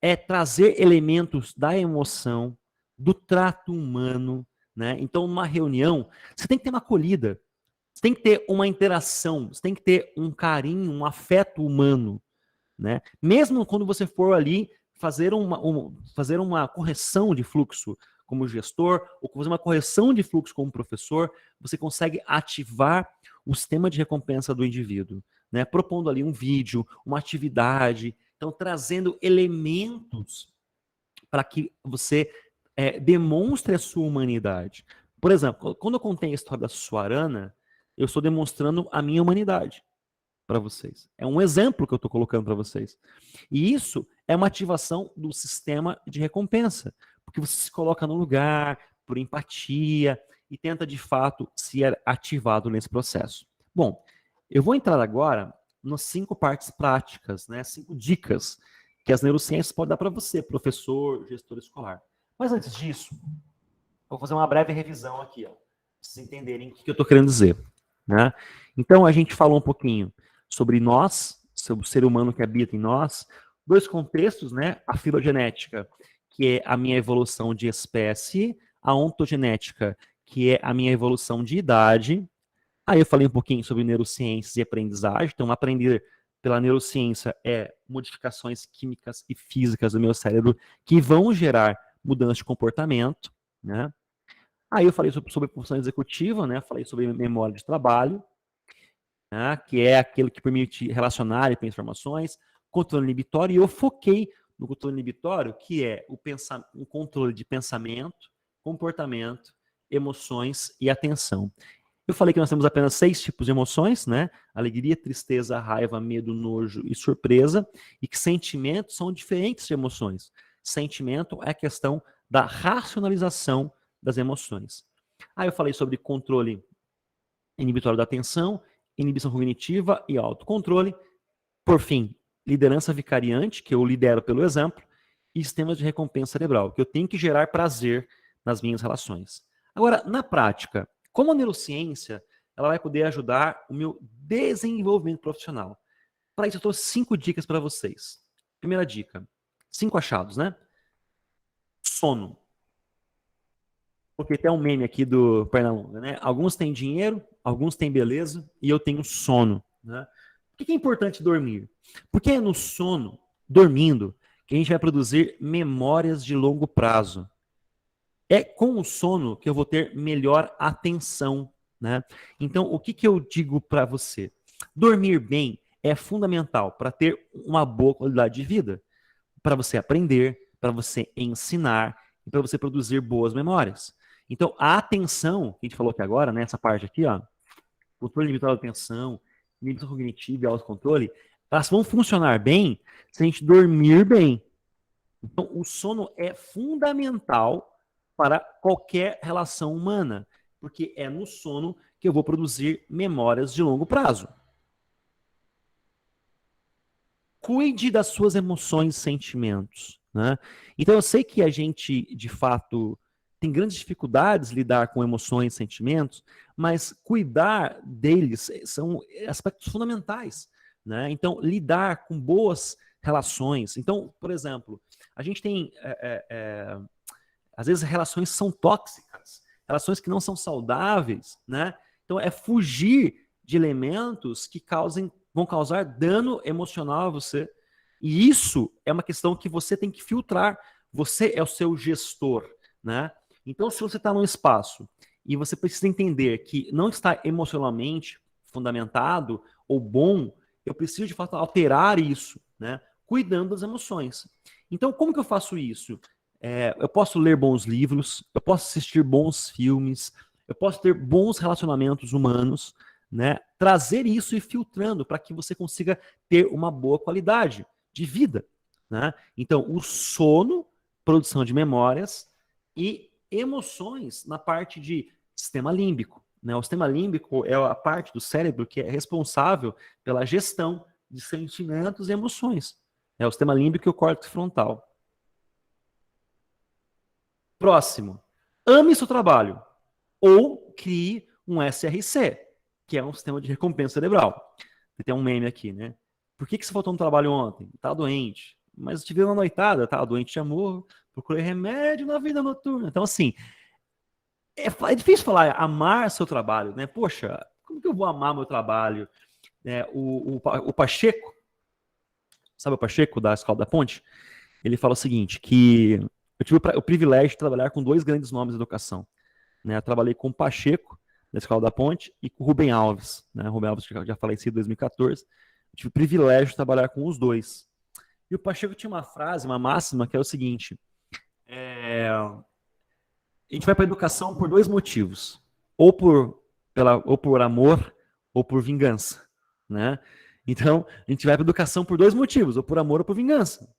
É trazer elementos da emoção, do trato humano, né? Então, numa reunião, você tem que ter uma acolhida, você tem que ter uma interação, você tem que ter um carinho, um afeto humano, né? Mesmo quando você for ali fazer uma correção de fluxo como gestor, ou fazer uma correção de fluxo como professor, você consegue ativar o sistema de recompensa do indivíduo, né? Propondo ali um vídeo, uma atividade, então trazendo elementos para que você demonstre a sua humanidade. Por exemplo, quando eu contei a história da Suarana, eu estou demonstrando a minha humanidade para vocês. É um exemplo que eu estou colocando para vocês. E isso é uma ativação do sistema de recompensa, porque você se coloca no lugar, por empatia, e tenta, de fato, ser ativado nesse processo. Bom, eu vou entrar agora nas 5 partes práticas, né, 5 dicas que as neurociências podem dar para você, professor, gestor escolar. Mas antes disso, vou fazer uma breve revisão aqui, ó, para vocês entenderem o que eu estou querendo dizer, né? Então, a gente falou um pouquinho sobre nós, sobre o ser humano que habita em nós, 2 contextos, né? A filogenética, que é a minha evolução de espécie, a ontogenética, que é a minha evolução de idade. Aí eu falei um pouquinho sobre neurociências e aprendizagem. Então, aprender pela neurociência é modificações químicas e físicas do meu cérebro que vão gerar mudança de comportamento, né? Aí eu falei sobre função executiva, né? Falei sobre memória de trabalho, né? Que é aquilo que permite relacionar e pensar informações, controle inibitório, e eu foquei no controle inibitório, que é um controle de pensamento, comportamento, emoções e atenção. Eu falei que nós temos apenas 6 tipos de emoções, né? Alegria, tristeza, raiva, medo, nojo e surpresa, e que sentimentos são diferentes de emoções. Sentimento é a questão da racionalização das emoções. Aí eu falei sobre controle inibitório da atenção, inibição cognitiva e autocontrole. Por fim, liderança vicariante, que eu lidero pelo exemplo, e sistemas de recompensa cerebral, que eu tenho que gerar prazer nas minhas relações. Agora, na prática, como a neurociência, ela vai poder ajudar o meu desenvolvimento profissional. Para isso, eu trouxe 5 dicas para vocês. Primeira dica, 5 achados, né? Sono. Porque tem um meme aqui do Pernalonga, né? Alguns têm dinheiro, alguns têm beleza, e eu tenho sono, né? Por que é importante dormir? Porque é no sono, dormindo, que a gente vai produzir memórias de longo prazo. É com o sono que eu vou ter melhor atenção, né? Então, o que eu digo para você? Dormir bem é fundamental para ter uma boa qualidade de vida, para você aprender, para você ensinar e para você produzir boas memórias. Então, a atenção, que a gente falou aqui agora, né, essa parte aqui, ó, controle inibitório da atenção, inibição cognitiva e autocontrole, elas vão funcionar bem se a gente dormir bem. Então, o sono é fundamental para qualquer relação humana, porque é no sono que eu vou produzir memórias de longo prazo. Cuide das suas emoções e sentimentos, né? Então, eu sei que a gente, de fato, tem grandes dificuldades em lidar com emoções e sentimentos, mas cuidar deles são aspectos fundamentais, né? Então, lidar com boas relações. Então, por exemplo, a gente tem Às vezes relações são tóxicas, relações que não são saudáveis, né? Então é fugir de elementos que vão causar dano emocional a você. E isso é uma questão que você tem que filtrar. Você é o seu gestor, né? Então, se você está num espaço e você precisa entender que não está emocionalmente fundamentado ou bom, eu preciso, de fato, alterar isso, né? Cuidando das emoções. Então, como que eu faço isso? Eu posso ler bons livros, eu posso assistir bons filmes, eu posso ter bons relacionamentos humanos, né? Trazer isso e filtrando para que você consiga ter uma boa qualidade de vida, né? Então, o sono, produção de memórias e emoções na parte de sistema límbico, né? O sistema límbico é a parte do cérebro que é responsável pela gestão de sentimentos e emoções. É o sistema límbico e o córtex frontal. Próximo. Ame seu trabalho ou crie um SRC, que é um sistema de recompensa cerebral. Tem um meme aqui, né? Por que você faltou no trabalho ontem? Estava doente. Mas eu tive uma noitada, estava doente de amor, procurei remédio na vida noturna. Então, assim, é difícil falar amar seu trabalho, né? Poxa, como que eu vou amar meu trabalho? O Pacheco, sabe o Pacheco da Escola da Ponte? Ele fala o seguinte, que eu tive o privilégio de trabalhar com dois grandes nomes da educação. Né? Eu trabalhei com o Pacheco, da Escola da Ponte, e com o Rubem Alves. Né? O Rubem Alves já falecido em 2014. Eu tive o privilégio de trabalhar com os dois. E o Pacheco tinha uma frase, uma máxima, que é o seguinte: a gente vai para a educação por dois motivos. Ou por amor, ou por vingança. Né? Então, a gente vai para a educação por dois motivos, ou por amor ou por vingança.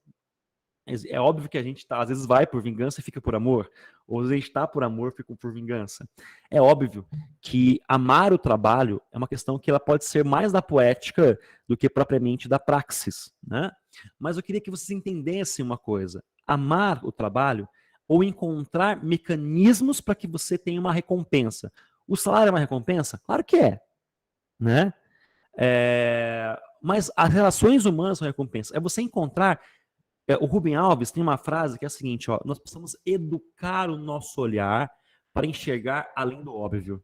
É óbvio que a gente às vezes vai por vingança e fica por amor, ou às vezes a gente está por amor e fica por vingança. É óbvio que amar o trabalho é uma questão que ela pode ser mais da poética do que propriamente da praxis, né? Mas eu queria que vocês entendessem uma coisa: amar o trabalho ou encontrar mecanismos para que você tenha uma recompensa. O salário é uma recompensa? Claro que é, né? Mas as relações humanas são recompensa. É você encontrar. O Rubem Alves tem uma frase que é a seguinte: ó, nós precisamos educar o nosso olhar para enxergar além do óbvio.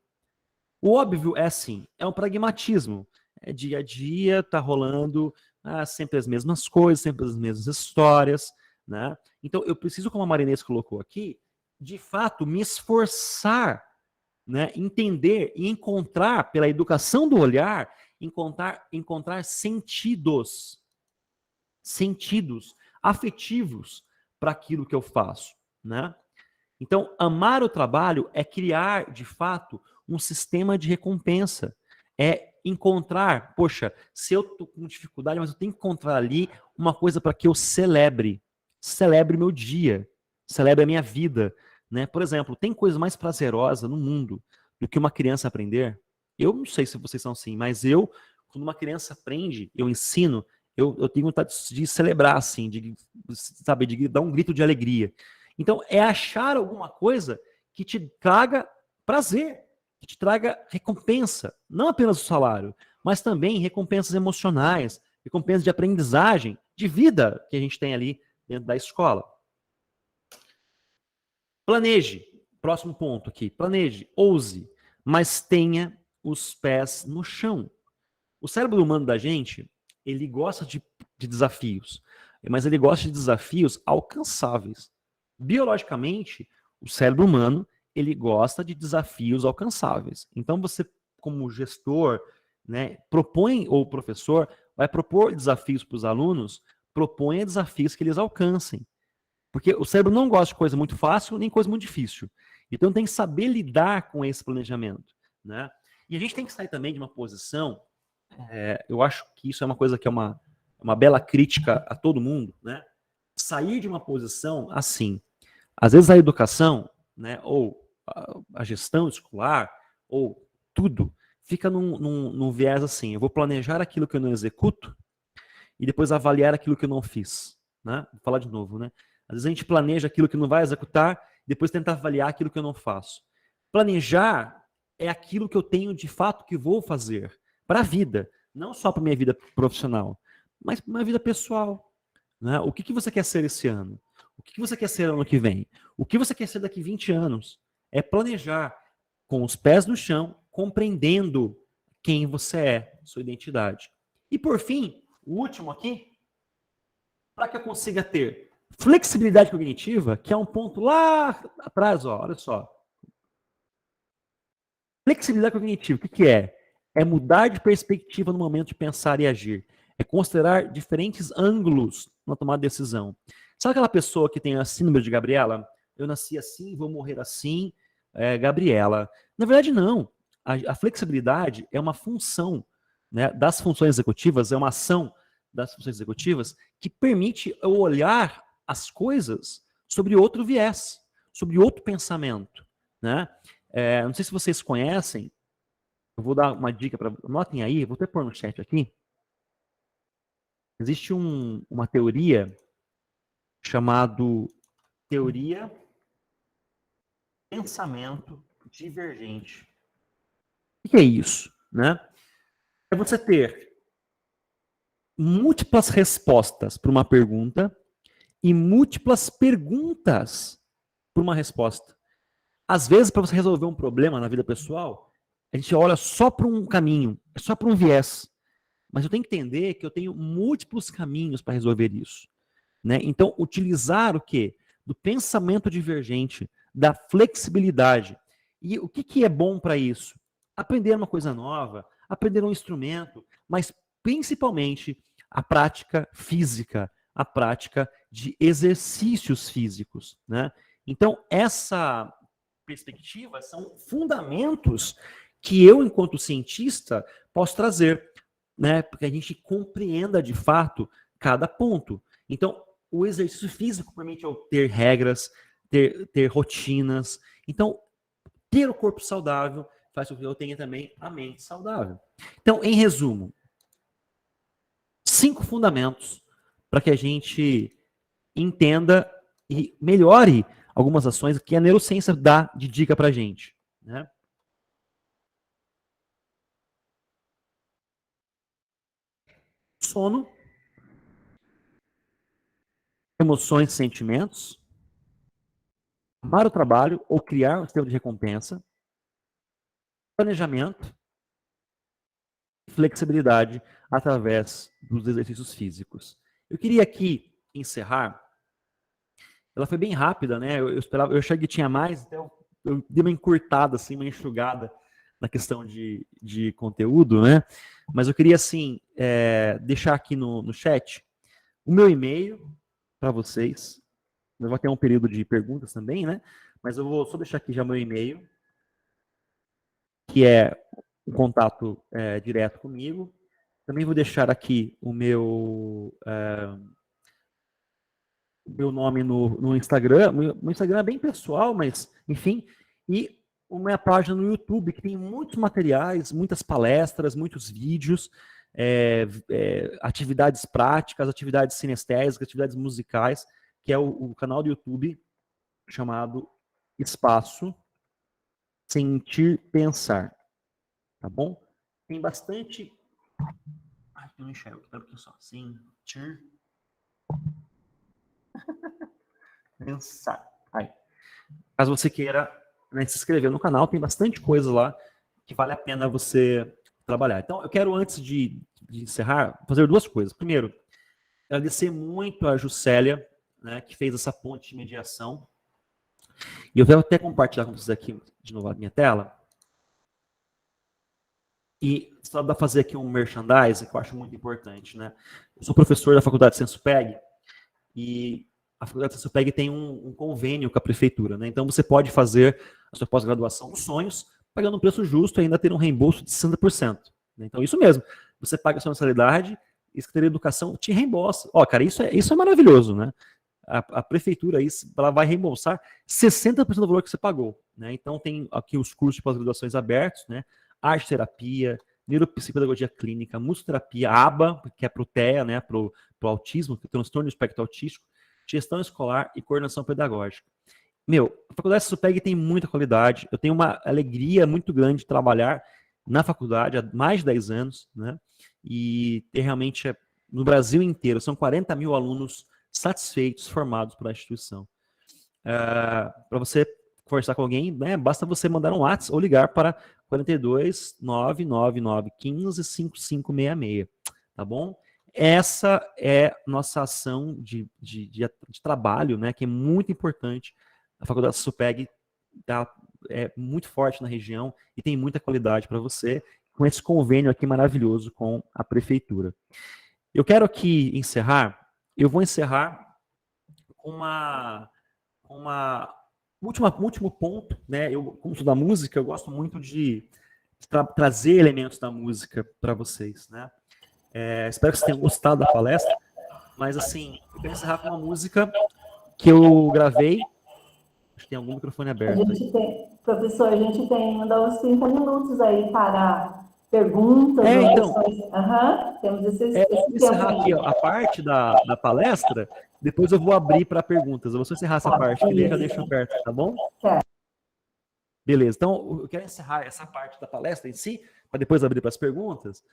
O óbvio é assim, é um pragmatismo. É dia a dia, tá rolando sempre as mesmas coisas, sempre as mesmas histórias, né? Então eu preciso, como a Marinês colocou aqui, de fato me esforçar, né? Entender e encontrar, pela educação do olhar, encontrar sentidos afetivos para aquilo que eu faço, né? Então, amar o trabalho é criar, de fato, um sistema de recompensa. É encontrar, poxa, se eu tô com dificuldade, mas eu tenho que encontrar ali uma coisa para que eu celebre meu dia, celebre a minha vida, né? Por exemplo, tem coisa mais prazerosa no mundo do que uma criança aprender? Eu não sei se vocês são assim, mas quando uma criança aprende, eu ensino, eu tenho vontade de celebrar, assim, de dar um grito de alegria. Então, é achar alguma coisa que te traga prazer, que te traga recompensa. Não apenas o salário, mas também recompensas emocionais, recompensas de aprendizagem, de vida que a gente tem ali dentro da escola. Planeje. Próximo ponto aqui. Planeje, ouse, mas tenha os pés no chão. O cérebro humano da gente, ele gosta de desafios, mas ele gosta de desafios alcançáveis. Biologicamente, o cérebro humano, ele gosta de desafios alcançáveis. Então você, como gestor, né, propõe, ou professor, vai propor desafios para os alunos, proponha desafios que eles alcancem. Porque o cérebro não gosta de coisa muito fácil, nem coisa muito difícil. Então tem que saber lidar com esse planejamento, né? E a gente tem que sair também de uma posição, eu acho que isso é uma coisa que é uma bela crítica a todo mundo, né? Sair de uma posição assim. Às vezes a educação, né, ou a gestão escolar, ou tudo, fica num viés assim: eu vou planejar aquilo que eu não executo e depois avaliar aquilo que eu não fiz. Né? Vou falar de novo, né? Às vezes a gente planeja aquilo que não vai executar e depois tenta avaliar aquilo que eu não faço. Planejar é aquilo que eu tenho de fato que vou fazer para a vida, não só para minha vida profissional, mas para minha vida pessoal. Né? O que você quer ser esse ano? O que você quer ser ano que vem? O que você quer ser daqui 20 anos? É planejar com os pés no chão, compreendendo quem você é, sua identidade. E por fim, o último aqui, para que eu consiga ter flexibilidade cognitiva, que é um ponto lá atrás, ó, olha só. Flexibilidade cognitiva, o que é? É mudar de perspectiva no momento de pensar e agir. É considerar diferentes ângulos na tomada de decisão. Sabe aquela pessoa que tem a síndrome de Gabriela? Eu nasci assim, vou morrer assim, Gabriela. Na verdade, não. A flexibilidade é uma função, né, das funções executivas, é uma ação das funções executivas que permite eu olhar as coisas sobre outro viés, sobre outro pensamento, né? Não sei se vocês conhecem, eu vou dar uma dica para. Anotem aí, vou até pôr no chat aqui. Existe uma teoria chamada teoria pensamento divergente. O que é isso, né? É você ter múltiplas respostas para uma pergunta e múltiplas perguntas para uma resposta. Às vezes, para você resolver um problema na vida pessoal, a gente olha só para um caminho, só para um viés. Mas eu tenho que entender que eu tenho múltiplos caminhos para resolver isso, né? Então, utilizar o quê? Do pensamento divergente, da flexibilidade. E o que é bom para isso? Aprender uma coisa nova, aprender um instrumento, mas principalmente a prática física, a prática de exercícios físicos, né? Então, essa perspectiva são fundamentos que eu, enquanto cientista, posso trazer, né, para que a gente compreenda de fato cada ponto. Então, o exercício físico permite eu ter regras, ter rotinas. Então, ter o corpo saudável faz com que eu tenha também a mente saudável. Então, em resumo, 5 fundamentos para que a gente entenda e melhore algumas ações que a neurociência dá de dica para a gente, né? Sono, emoções e sentimentos, amar o trabalho ou criar um sistema de recompensa, planejamento, flexibilidade através dos exercícios físicos. Eu queria aqui encerrar. Ela foi bem rápida, né? Eu esperava, eu achei que tinha mais, então eu dei uma encurtada, assim, uma enxugada na questão de conteúdo, né? Mas eu queria, assim, deixar aqui no chat o meu e-mail para vocês. Eu vou ter um período de perguntas também, né? Mas eu vou só deixar aqui já meu e-mail, que é um contato direto comigo. Também vou deixar aqui o meu nome no Instagram. Meu Instagram é bem pessoal, mas, enfim. E a minha página no YouTube, que tem muitos materiais, muitas palestras, muitos vídeos, atividades práticas, atividades sinestésicas, atividades musicais, que é o canal do YouTube chamado Espaço Sentir Pensar. Tá bom? Tem bastante. Ai, eu não enxergo, espera um pouquinho só. Sentir Pensar. Aí. Caso você queira, né, se inscrever no canal, tem bastante coisa lá que vale a pena você trabalhar. Então, eu quero, antes de encerrar, fazer 2 coisas. Primeiro, agradecer muito a Juscelia, né, que fez essa ponte de mediação. E eu quero até compartilhar com vocês aqui de novo a minha tela. E só dá para fazer aqui um merchandising que eu acho muito importante, né? Eu sou professor da Faculdade Sensupeg e a Faculdade Sensupeg tem um convênio com a prefeitura, né? Então você pode fazer a sua pós-graduação dos sonhos pagando um preço justo e ainda ter um reembolso de 60%. Né? Então isso mesmo, você paga a sua mensalidade e Secretaria de Educação te reembolsa. Ó, cara, isso é maravilhoso, né? A prefeitura ela vai reembolsar 60% do valor que você pagou, né? Então tem aqui os cursos de pós-graduações abertos, né? Arte terapia, neuropsicopedagogia clínica, musicoterapia, ABA, que é para o TEA, né? Para o autismo, que é o transtorno do espectro autístico, gestão escolar e coordenação pedagógica. A faculdade SUPEG tem muita qualidade, eu tenho uma alegria muito grande de trabalhar na faculdade há mais de 10 anos, né? E realmente no Brasil inteiro, são 40 mil alunos satisfeitos, formados pela instituição. Para você conversar com alguém, né, basta você mandar um WhatsApp ou ligar para 42 999 15 5566, tá bom? Essa é nossa ação de trabalho, né, que é muito importante. A Faculdade SUPEG é muito forte na região e tem muita qualidade para você, com esse convênio aqui maravilhoso com a Prefeitura. Eu quero aqui encerrar, eu vou encerrar com último ponto, né? Eu, como sou da música, eu gosto muito de trazer elementos da música para vocês, né? Espero que vocês tenham gostado da palestra, mas assim, eu quero encerrar com uma música que eu gravei. Acho que tem algum microfone aberto aí. Professor, a gente tem ainda uns 30 minutos aí para perguntas ou então, questões. Temos esse eu vou tempo encerrar aí. aqui ó, a parte da palestra, depois eu vou abrir para perguntas. Eu vou só encerrar essa parte, que daí já deixo aberto, tá bom? Certo. Beleza, então eu quero encerrar essa parte da palestra em si, para depois abrir para as perguntas,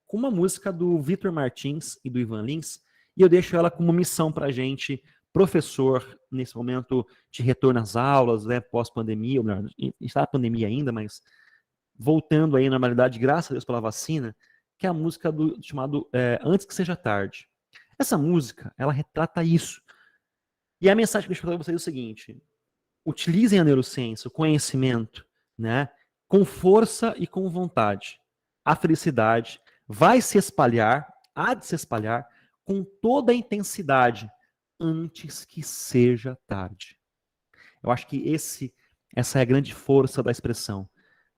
com uma música do Vitor Martins e do Ivan Lins, e eu deixo ela como missão para a gente, professor, nesse momento de retorno às aulas, né, pós-pandemia, ou melhor, está na pandemia ainda, mas voltando aí à normalidade, graças a Deus pela vacina, que é a música chamado Antes que Seja Tarde. Essa música, ela retrata isso. E a mensagem que eu deixo para vocês é o seguinte: utilizem a neurociência, o conhecimento, né, com força e com vontade. A felicidade vai se espalhar, há de se espalhar, com toda a intensidade, antes que seja tarde. Eu acho que essa é a grande força da expressão,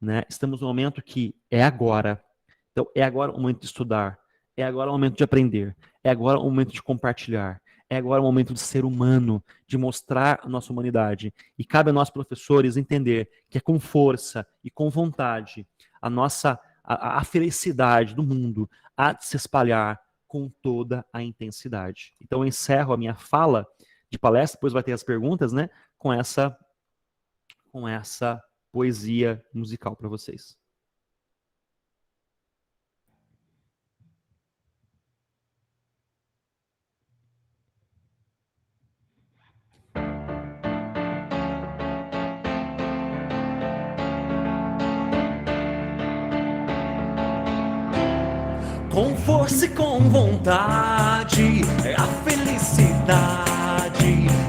né? Estamos num momento que é agora. Então, é agora o momento de estudar, é agora o momento de aprender, é agora o momento de compartilhar, é agora o momento de ser humano, de mostrar a nossa humanidade. E cabe a nós, professores, entender que é com força e com vontade a felicidade do mundo há de se espalhar com toda a intensidade. Então, eu encerro a minha fala de palestra, depois vai ter as perguntas, né? Com essa poesia musical para vocês. Com força e com vontade, a felicidade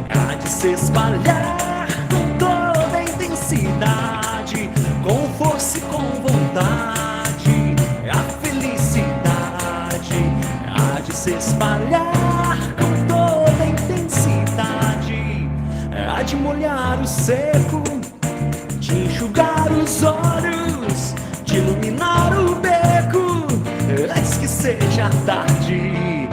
há de se espalhar com toda a intensidade. Com força e com vontade, a felicidade há de se espalhar com toda a intensidade. Há de molhar o seco, de enxugar os olhos, de iluminar o beco, antes que seja tarde.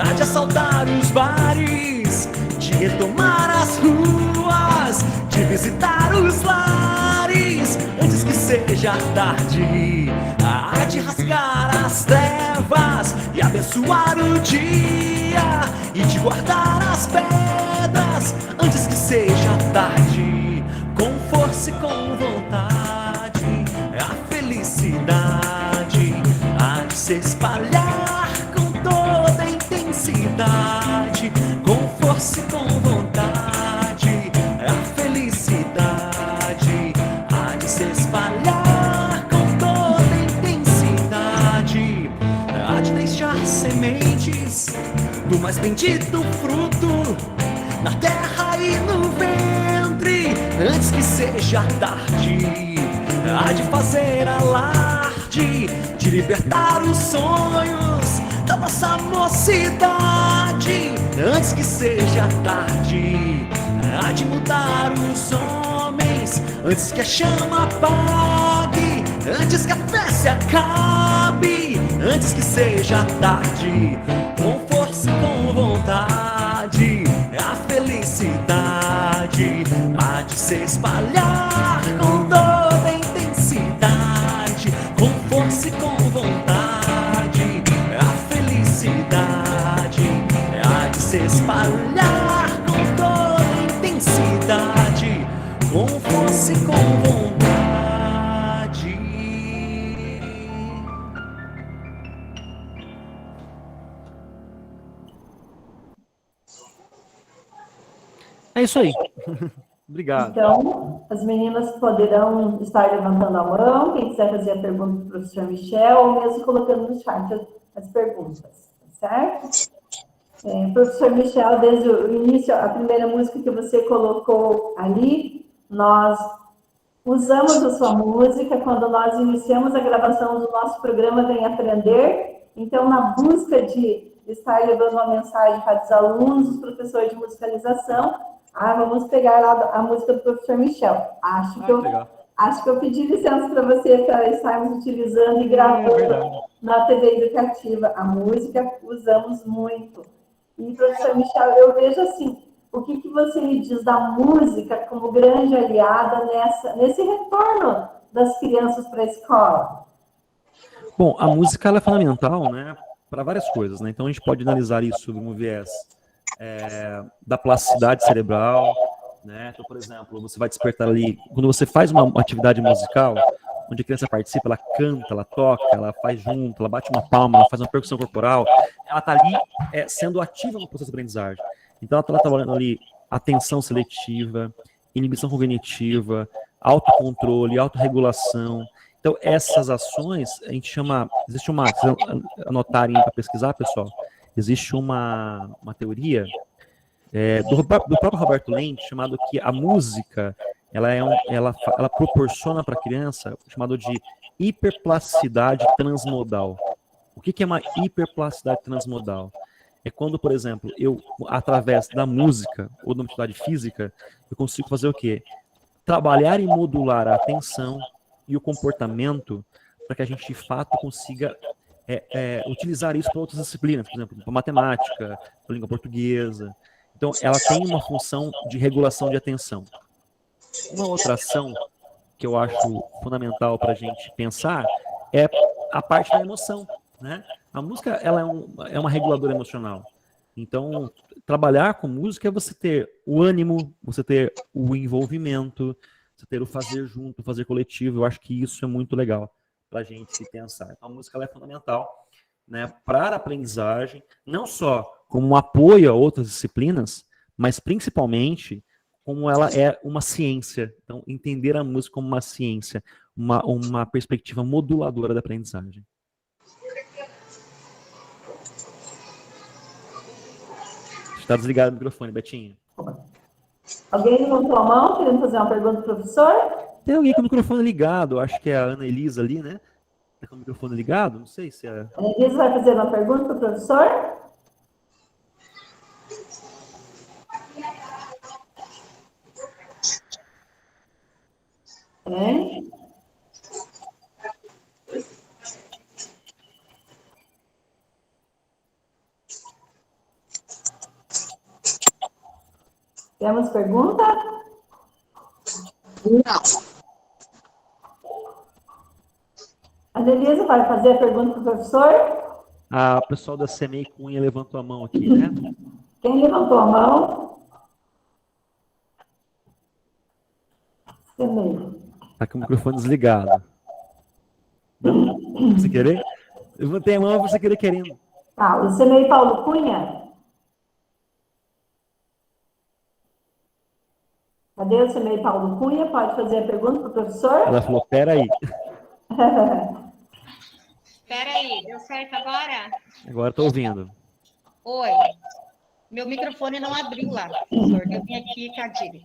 Há de assaltar os bares, de retomar as ruas, de visitar os lares, antes que seja tarde. Há de rasgar as trevas e abençoar o dia, e de guardar as pedras, antes que seja tarde. Com força e com vontade, a felicidade há de se espalhar com toda a intensidade. Com força e com vontade, a felicidade há de se espalhar com toda a intensidade. Há de deixar sementes do mais bendito fruto na terra e no ventre, antes que seja tarde. Há de fazer alarde, de libertar os sonhos da nossa mocidade, antes que seja tarde. Há de mudar os homens, antes que a chama apague, antes que a fé se acabe, antes que seja tarde. Com força e com vontade, a felicidade há de se espalhar com toda a intensidade. Com força e com vontade, a felicidade há de se espalhar com toda a intensidade. Com força e com vontade. É isso aí. Obrigado. Então, as meninas poderão estar levantando a mão, quem quiser fazer a pergunta para o professor Michel, ou mesmo colocando no chat as perguntas, certo? Professor Michel, desde o início, a primeira música que você colocou ali, nós usamos a sua música quando nós iniciamos a gravação do nosso programa Vem Aprender. Então, na busca de estar levando uma mensagem para os alunos, os professores de musicalização, vamos pegar lá a música do professor Michel. Acho que eu pedi licença para você para estarmos utilizando e gravando na TV educativa. A música usamos muito. E, professor Michel, eu vejo assim, o que você me diz da música como grande aliada nesse retorno das crianças para a escola? Bom, a música ela é fundamental, né, para várias coisas, né? Então a gente pode analisar isso sob um viés da plasticidade cerebral, né? Então, por exemplo, você vai despertar ali, quando você faz uma atividade musical, onde a criança participa, ela canta, ela toca, ela faz junto, ela bate uma palma, ela faz uma percussão corporal, ela está ali sendo ativa no processo de aprendizagem. Então, ela está trabalhando ali atenção seletiva, inibição cognitiva, autocontrole, autorregulação. Então, essas ações, a gente chama, existe uma, se anotarem para pesquisar, pessoal, existe uma teoria do próprio Roberto Lente, chamado que a música, ela proporciona para a criança o chamado de hiperplasticidade transmodal. O que é uma hiperplasticidade transmodal? É quando, por exemplo, eu, através da música ou da atividade física, eu consigo fazer o quê? Trabalhar e modular a atenção e o comportamento para que a gente, de fato, consiga utilizar isso para outras disciplinas, por exemplo, para matemática, para língua portuguesa. Então, ela tem uma função de regulação de atenção. Uma outra ação que eu acho fundamental para a gente pensar é a parte da emoção, né? A música ela é uma reguladora emocional. Então, trabalhar com música é você ter o ânimo, você ter o envolvimento, você ter o fazer junto, o fazer coletivo. Eu acho que isso é muito legal para a gente se pensar. Então, a música ela é fundamental, né, para a aprendizagem, não só como um apoio a outras disciplinas, mas principalmente como ela é uma ciência. Então, entender a música como uma ciência, uma perspectiva moduladora da aprendizagem. Está desligado o microfone, Betinho. Alguém levantou a mão querendo fazer uma pergunta para o professor? Tem alguém com o microfone ligado, acho que é a Ana Elisa ali, né? Tá com o microfone ligado? Não sei se é. A Ana Elisa vai fazer uma pergunta para o professor? Temos pergunta? Não. A Denise vai fazer a pergunta para o professor? O pessoal da CMEI Cunha levantou a mão aqui, né? Quem levantou a mão? CMEI. Tá com o microfone desligado. Não? Você querer? Levantei a mão, você querendo. O CMEI Paulo Cunha? Cadê o CMEI Paulo Cunha? Pode fazer a pergunta para o professor? Ela falou, peraí. Peraí, deu certo agora? Agora estou ouvindo. Oi. Meu microfone não abriu lá, professor. Eu vim aqui, Cadire.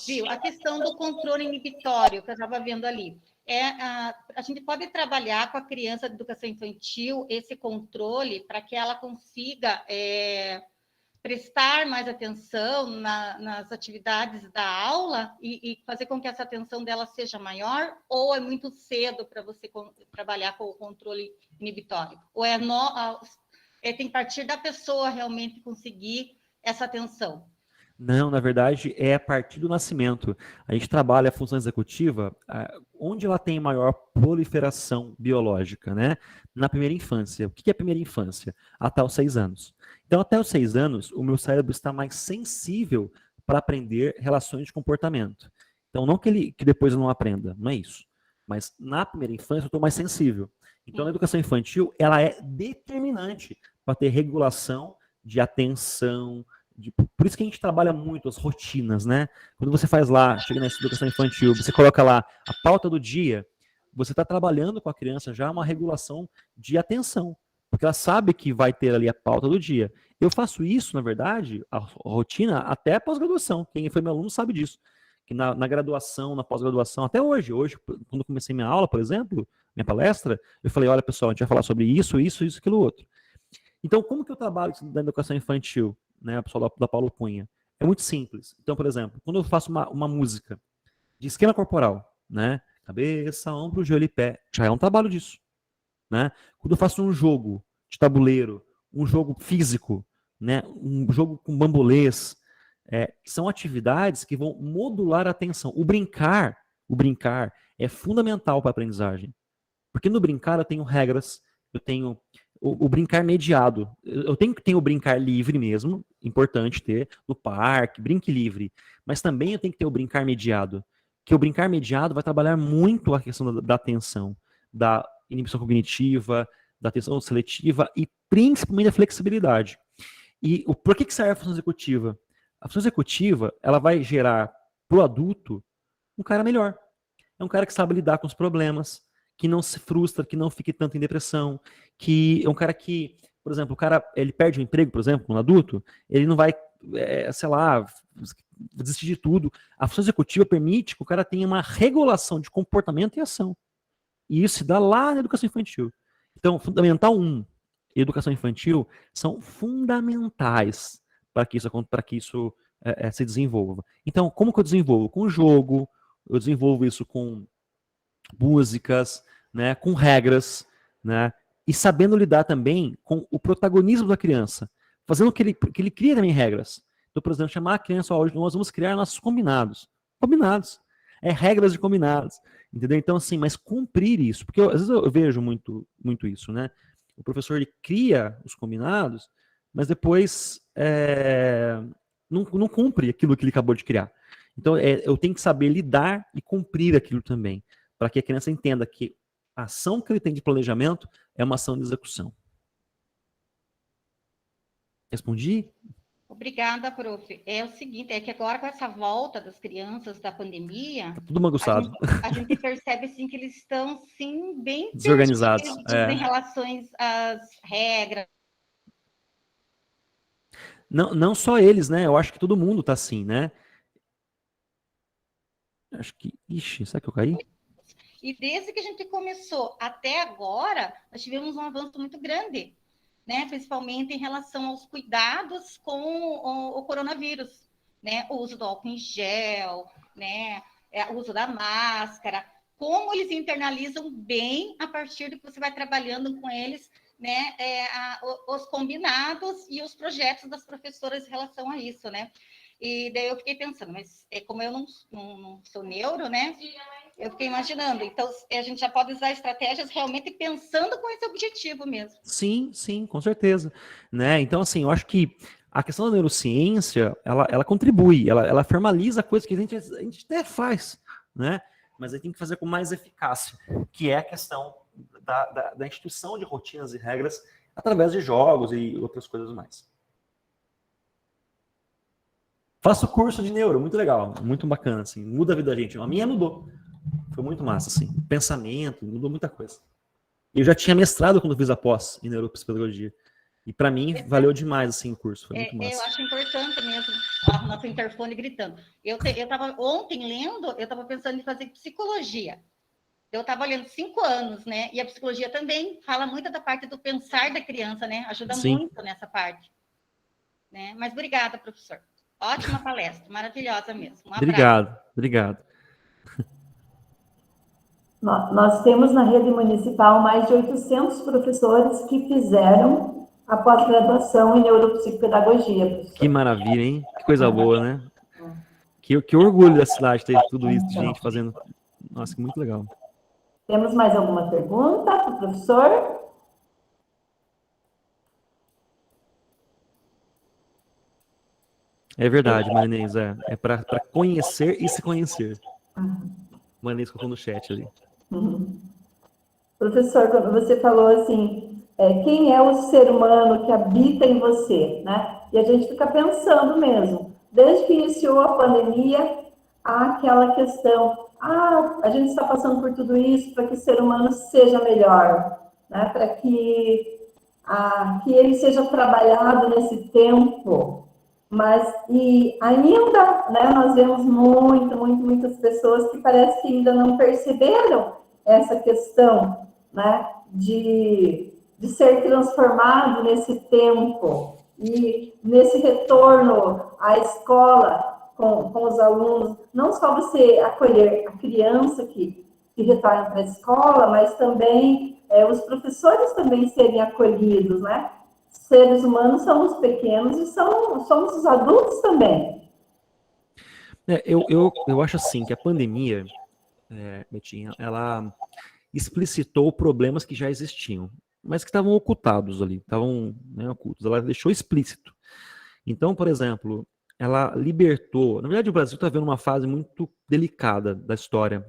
Viu? A questão do controle inibitório que eu estava vendo ali. A gente pode trabalhar com a criança de educação infantil esse controle para que ela consiga prestar mais atenção nas atividades da aula e fazer com que essa atenção dela seja maior, ou é muito cedo para você trabalhar com o controle inibitório? Ou tem que partir da pessoa realmente conseguir essa atenção? Não, na verdade, é a partir do nascimento. A gente trabalha a função executiva onde ela tem maior proliferação biológica, né? Na primeira infância. O que é a primeira infância? Até os 6 anos. Então, até os 6 anos, o meu cérebro está mais sensível para aprender relações de comportamento. Então, não que depois eu não aprenda, não é isso. Mas na primeira infância, eu estou mais sensível. Então, na educação infantil, ela é determinante para ter regulação de atenção, Por isso que a gente trabalha muito as rotinas, né? Quando você faz lá, chega na educação infantil, você coloca lá a pauta do dia, você está trabalhando com a criança já uma regulação de atenção, porque ela sabe que vai ter ali a pauta do dia. Eu faço isso, na verdade, a rotina, até a pós-graduação. Quem foi meu aluno sabe disso. Que na graduação, na pós-graduação, até hoje, quando eu comecei minha aula, por exemplo, minha palestra, eu falei, olha, pessoal, a gente vai falar sobre isso, isso, isso, aquilo outro. Então, como que eu trabalho na educação infantil, né, pessoal da Paulo Cunha? É muito simples. Então, por exemplo, quando eu faço uma música de esquema corporal, né, cabeça, ombro, joelho e pé, já é um trabalho disso, né? Quando eu faço um jogo de tabuleiro, um jogo físico, né, um jogo com bambolês, são atividades que vão modular a atenção. O brincar é fundamental para a aprendizagem. Porque no brincar eu tenho regras, eu tenho o brincar mediado. Eu tenho que ter o brincar livre mesmo, importante ter, no parque, brinque livre. Mas também eu tenho que ter o brincar mediado. Que o brincar mediado vai trabalhar muito a questão da atenção, da inibição cognitiva, da atenção seletiva e principalmente da flexibilidade. E por que serve a função executiva? A função executiva, ela vai gerar para o adulto um cara melhor. É um cara que sabe lidar com os problemas, que não se frustra, que não fique tanto em depressão, que é um cara que, por exemplo, o cara, ele perde o emprego, por exemplo, um adulto, ele não vai, sei lá, desistir de tudo. A função executiva permite que o cara tenha uma regulação de comportamento e ação. E isso se dá lá na educação infantil. Então, Fundamental 1 e Educação Infantil são fundamentais para que isso se desenvolva. Então, como que eu desenvolvo? Com jogo, eu desenvolvo isso com músicas, né, com regras, né, e sabendo lidar também com o protagonismo da criança, fazendo que ele crie também regras. Então, por exemplo, chamar a criança, hoje nós vamos criar nossos combinados. Combinados. Regras de combinados. Entendeu? Então, assim, mas cumprir isso, porque às vezes eu vejo muito isso, né? O professor, ele cria os combinados, mas depois não cumpre aquilo que ele acabou de criar. Então, eu tenho que saber lidar e cumprir aquilo também, para que a criança entenda que a ação que ele tem de planejamento é uma ação de execução. Respondi? Obrigada, prof. É o seguinte, é que agora com essa volta das crianças da pandemia, tá tudo bagunçado. A gente percebe assim, que eles estão sim, bem desorganizados em relação às regras. Não só eles, né? Eu acho que todo mundo tá assim, né? Acho que... Ixi, será que eu caí? E desde que a gente começou até agora, nós tivemos um avanço muito grande, né? Principalmente em relação aos cuidados com o coronavírus, né? O uso do álcool em gel, né? O uso da máscara, como eles internalizam bem a partir do que você vai trabalhando com eles, né? Os combinados e os projetos das professoras em relação a isso, né? E daí eu fiquei pensando, mas como eu não sou neuro, né? Eu fiquei imaginando. Então, a gente já pode usar estratégias realmente pensando com esse objetivo mesmo. Sim, com certeza. Né? Então, assim, eu acho que a questão da neurociência, ela contribui, ela formaliza coisas que a gente até faz, né? Mas aí tem que fazer com mais eficácia, que é a questão da instituição de rotinas e regras através de jogos e outras coisas mais. Faço curso de neuro, muito legal, muito bacana, assim, muda a vida da gente. A minha mudou. Foi muito massa, assim. Pensamento, mudou muita coisa. Eu já tinha mestrado quando fiz a pós em neuropsicologia. E para mim, valeu demais, assim, o curso. Foi muito massa. Eu acho importante mesmo. O nosso interfone gritando. Eu estava ontem lendo, eu estava pensando em fazer psicologia. Eu estava lendo 5 anos, né? E a psicologia também fala muito da parte do pensar da criança, né? Ajuda muito nessa parte. Né? Mas obrigada, professor. Ótima palestra, maravilhosa mesmo. Um abraço. Obrigado. Nós temos na rede municipal mais de 800 professores que fizeram a pós-graduação em neuropsicopedagogia. Professor. Que maravilha, hein? Que coisa boa, né? Que orgulho da cidade ter tudo isso de gente fazendo. Nossa, que muito legal. Temos mais alguma pergunta para o professor? É verdade, Marinês, é para conhecer e se conhecer. Marinês colocou no chat ali. Professor, quando você falou assim, quem é o ser humano que habita em você, né? E a gente fica pensando mesmo, desde que iniciou a pandemia, há aquela questão, a gente está passando por tudo isso para que o ser humano seja melhor, né? Para que ele seja trabalhado nesse tempo, mas e ainda, né, nós vemos muitas pessoas que parece que ainda não perceberam essa questão, né, de ser transformado nesse tempo e nesse retorno à escola com os alunos, não só você acolher a criança que retorna para a escola, mas também os professores também serem acolhidos, né? Seres humanos somos pequenos e somos os adultos também. Eu acho assim que a pandemia, Betinha, ela explicitou problemas que já existiam, mas que estavam ocultados ali, estavam, né, ocultos. Ela deixou explícito. Então, por exemplo, ela libertou. Na verdade, o Brasil está vendo uma fase muito delicada da história,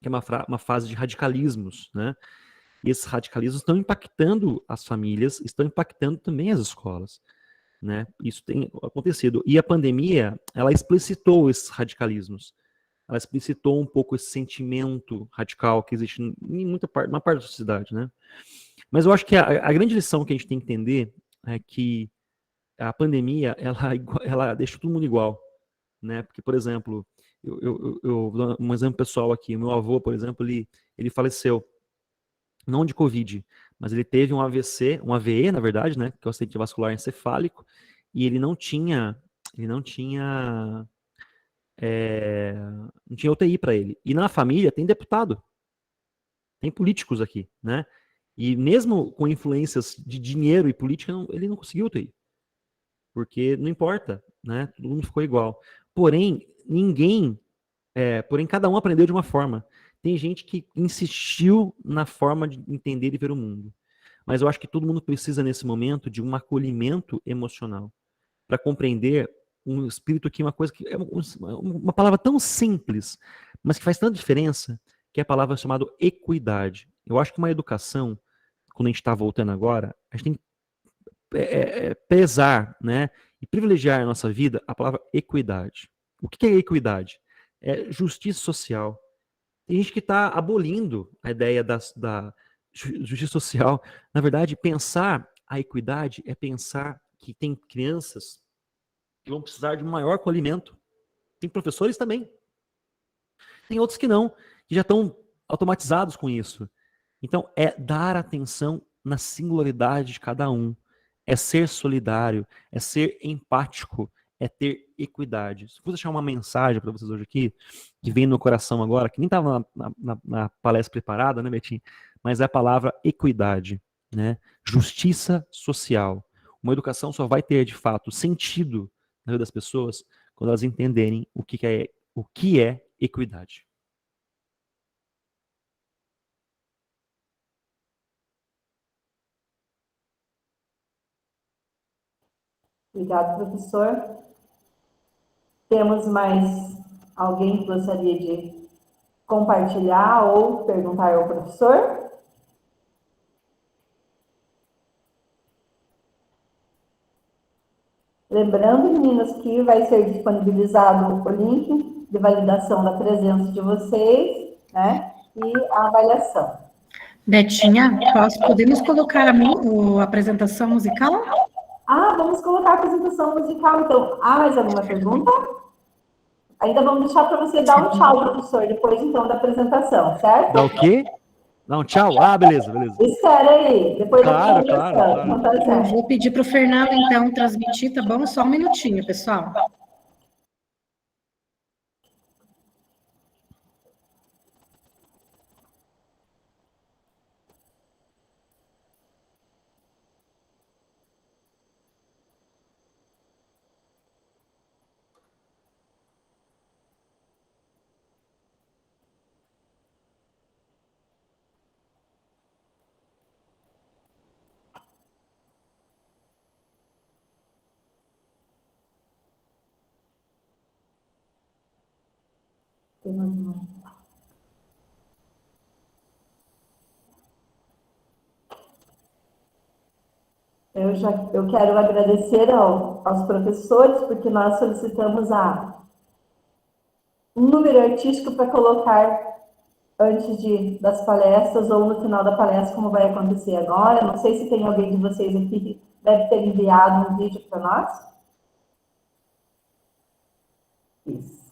que é uma fase de radicalismos, né? E esses radicalismos estão impactando as famílias, estão impactando também as escolas, né? Isso tem acontecido. E a pandemia, ela explicitou esses radicalismos. Ela explicitou um pouco esse sentimento radical que existe em uma parte da sociedade, né? Mas eu acho que a grande lição que a gente tem que entender é que a pandemia, ela deixa todo mundo igual, né? Porque, por exemplo, eu vou dar um exemplo pessoal aqui. O meu avô, por exemplo, ele faleceu, não de Covid, mas ele teve um AVC, um AVE, na verdade, né? Que é o acidente vascular encefálico, e ele é, não tinha UTI para ele. E na família tem deputado, tem políticos aqui, né? E mesmo com influências de dinheiro e política, ele não conseguiu UTI. Porque não importa, né? Todo mundo ficou igual. Porém, porém cada um aprendeu de uma forma. Tem gente que insistiu na forma de entender e ver o mundo. Mas eu acho que todo mundo precisa nesse momento de um acolhimento emocional para compreender um espírito aqui, uma coisa que é uma palavra tão simples, mas que faz tanta diferença, que é a palavra chamada equidade. Eu acho que uma educação, quando a gente está voltando agora, a gente tem que pesar, né, e privilegiar na nossa vida a palavra equidade. O que é equidade? É justiça social. Tem gente que está abolindo a ideia da justiça social. Na verdade, pensar a equidade é pensar que tem crianças que vão precisar de um maior acolhimento. Tem professores também. Tem outros que não, que já estão automatizados com isso. Então, é dar atenção na singularidade de cada um. É ser solidário, é ser empático, é ter equidade. Se eu fosse deixar uma mensagem para vocês hoje aqui, que vem no coração agora, que nem estava na palestra preparada, né, Betinho? Mas é a palavra equidade, né? Justiça social. Uma educação só vai ter, de fato, sentido na vida das pessoas quando elas entenderem o que é equidade. Obrigado, professor. Temos mais alguém que gostaria de compartilhar ou perguntar ao professor? Lembrando, meninas, que vai ser disponibilizado o link de validação da presença de vocês, né? E a avaliação. Betinha, podemos colocar a apresentação musical? Vamos colocar a apresentação musical, então. Mais alguma pergunta? Ainda vamos deixar para você dar um tchau, professor, depois, então, da apresentação, certo? Dá o quê? Dá um tchau? Beleza, beleza. Espera aí, depois Claro, da apresentação. claro. Então, tá Eu certo. vou pedir para o Fernando, então, transmitir, tá bom? Só um minutinho, pessoal. Eu quero agradecer aos professores, porque nós solicitamos um número artístico para colocar antes das palestras ou no final da palestra, como vai acontecer agora. Não sei se tem alguém de vocês aqui que deve ter enviado um vídeo para nós. Isso.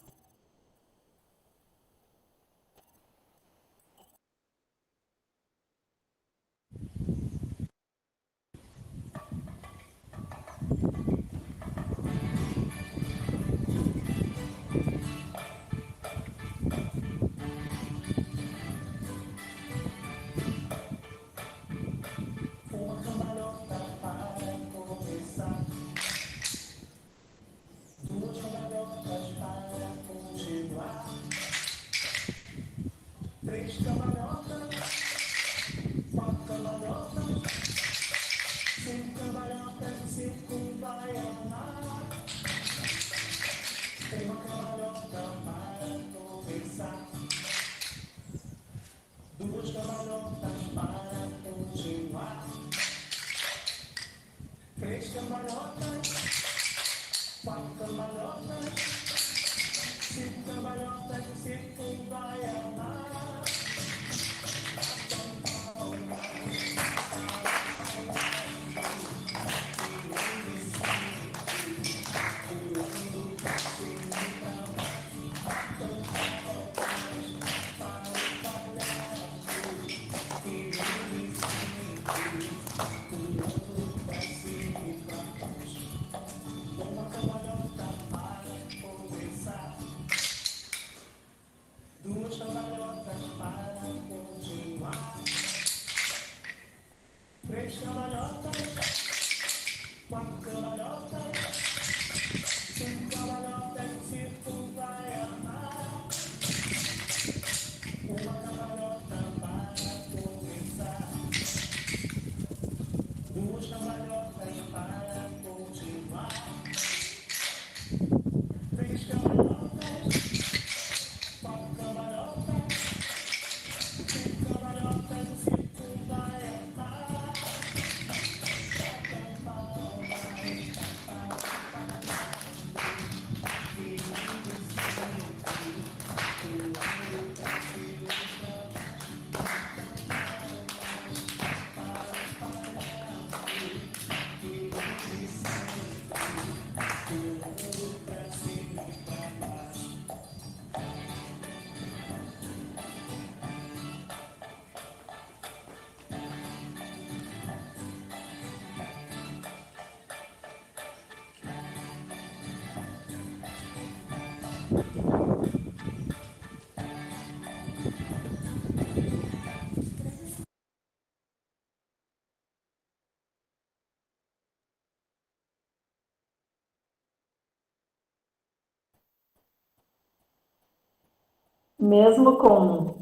Mesmo com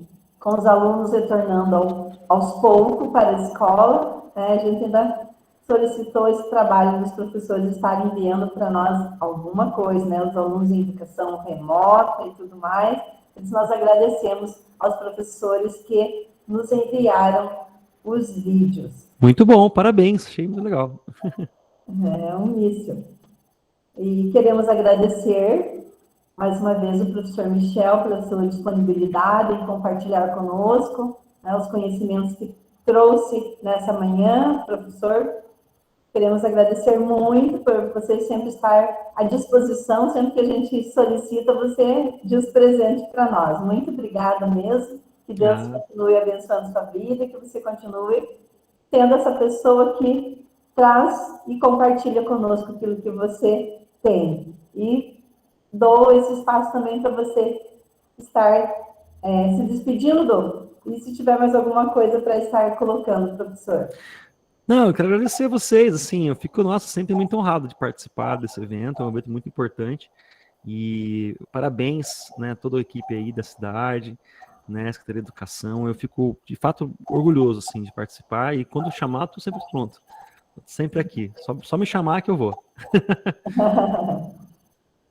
os alunos retornando aos poucos para a escola, né, a gente ainda solicitou esse trabalho dos professores estarem enviando para nós alguma coisa, né, os alunos em educação remota e tudo mais. Por isso, nós agradecemos aos professores que nos enviaram os vídeos. Muito bom, parabéns, achei muito legal. É um início. E queremos agradecer mais uma vez o professor Michel pela sua disponibilidade em compartilhar conosco, né, os conhecimentos que trouxe nessa manhã, professor. Queremos agradecer muito por você sempre estar à disposição, sempre que a gente solicita, você diz presente para nós. Muito obrigada mesmo, que Deus continue abençoando sua vida, que você continue tendo essa pessoa que traz e compartilha conosco aquilo que você tem. E dou esse espaço também para você estar se despedindo, Dô. E se tiver mais alguma coisa para estar colocando, professor? Não, eu quero agradecer a vocês, assim, eu fico, nossa, sempre muito honrado de participar desse evento, é um evento muito importante, e parabéns, né, toda a equipe aí da cidade, né, Secretaria de Educação, eu fico, de fato, orgulhoso, assim, de participar, e quando chamar, estou sempre pronto, sempre aqui, só me chamar que eu vou.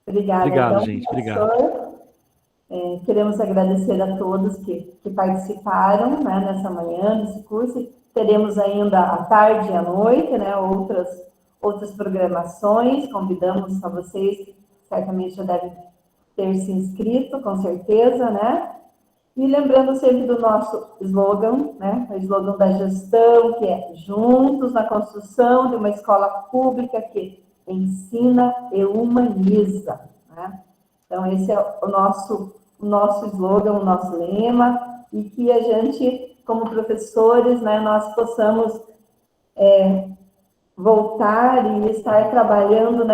Obrigada. Obrigado, então, gente, professor, obrigado. Queremos agradecer a todos que participaram, né, nessa manhã, nesse curso. teremos ainda à tarde e à noite, né, outras programações. Convidamos a vocês, que certamente já devem ter se inscrito, com certeza, né? E lembrando sempre do nosso slogan, né? O slogan da gestão, que é juntos na construção de uma escola pública que ensina e humaniza, né? Então, esse é o nosso slogan, o nosso lema, e que a gente, como professores, né, nós possamos voltar e estar trabalhando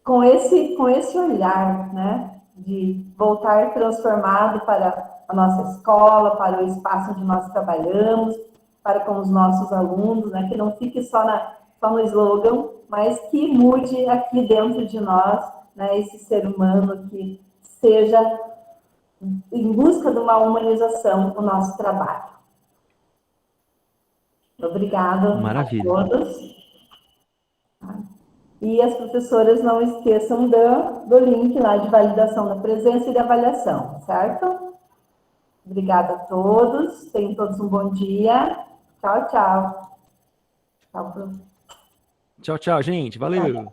com esse olhar, né, de voltar transformado para a nossa escola, para o espaço onde nós trabalhamos, para com os nossos alunos, né, que não fique só no slogan, mas que mude aqui dentro de nós, né, esse ser humano que seja em busca de uma humanização o nosso trabalho. Obrigada Maravilha. a todos. E as professoras não esqueçam do link lá de validação da presença e da avaliação, certo? Obrigada a todos. Tenham todos um bom dia. Tchau, tchau. Tchau, tchau, gente. Valeu.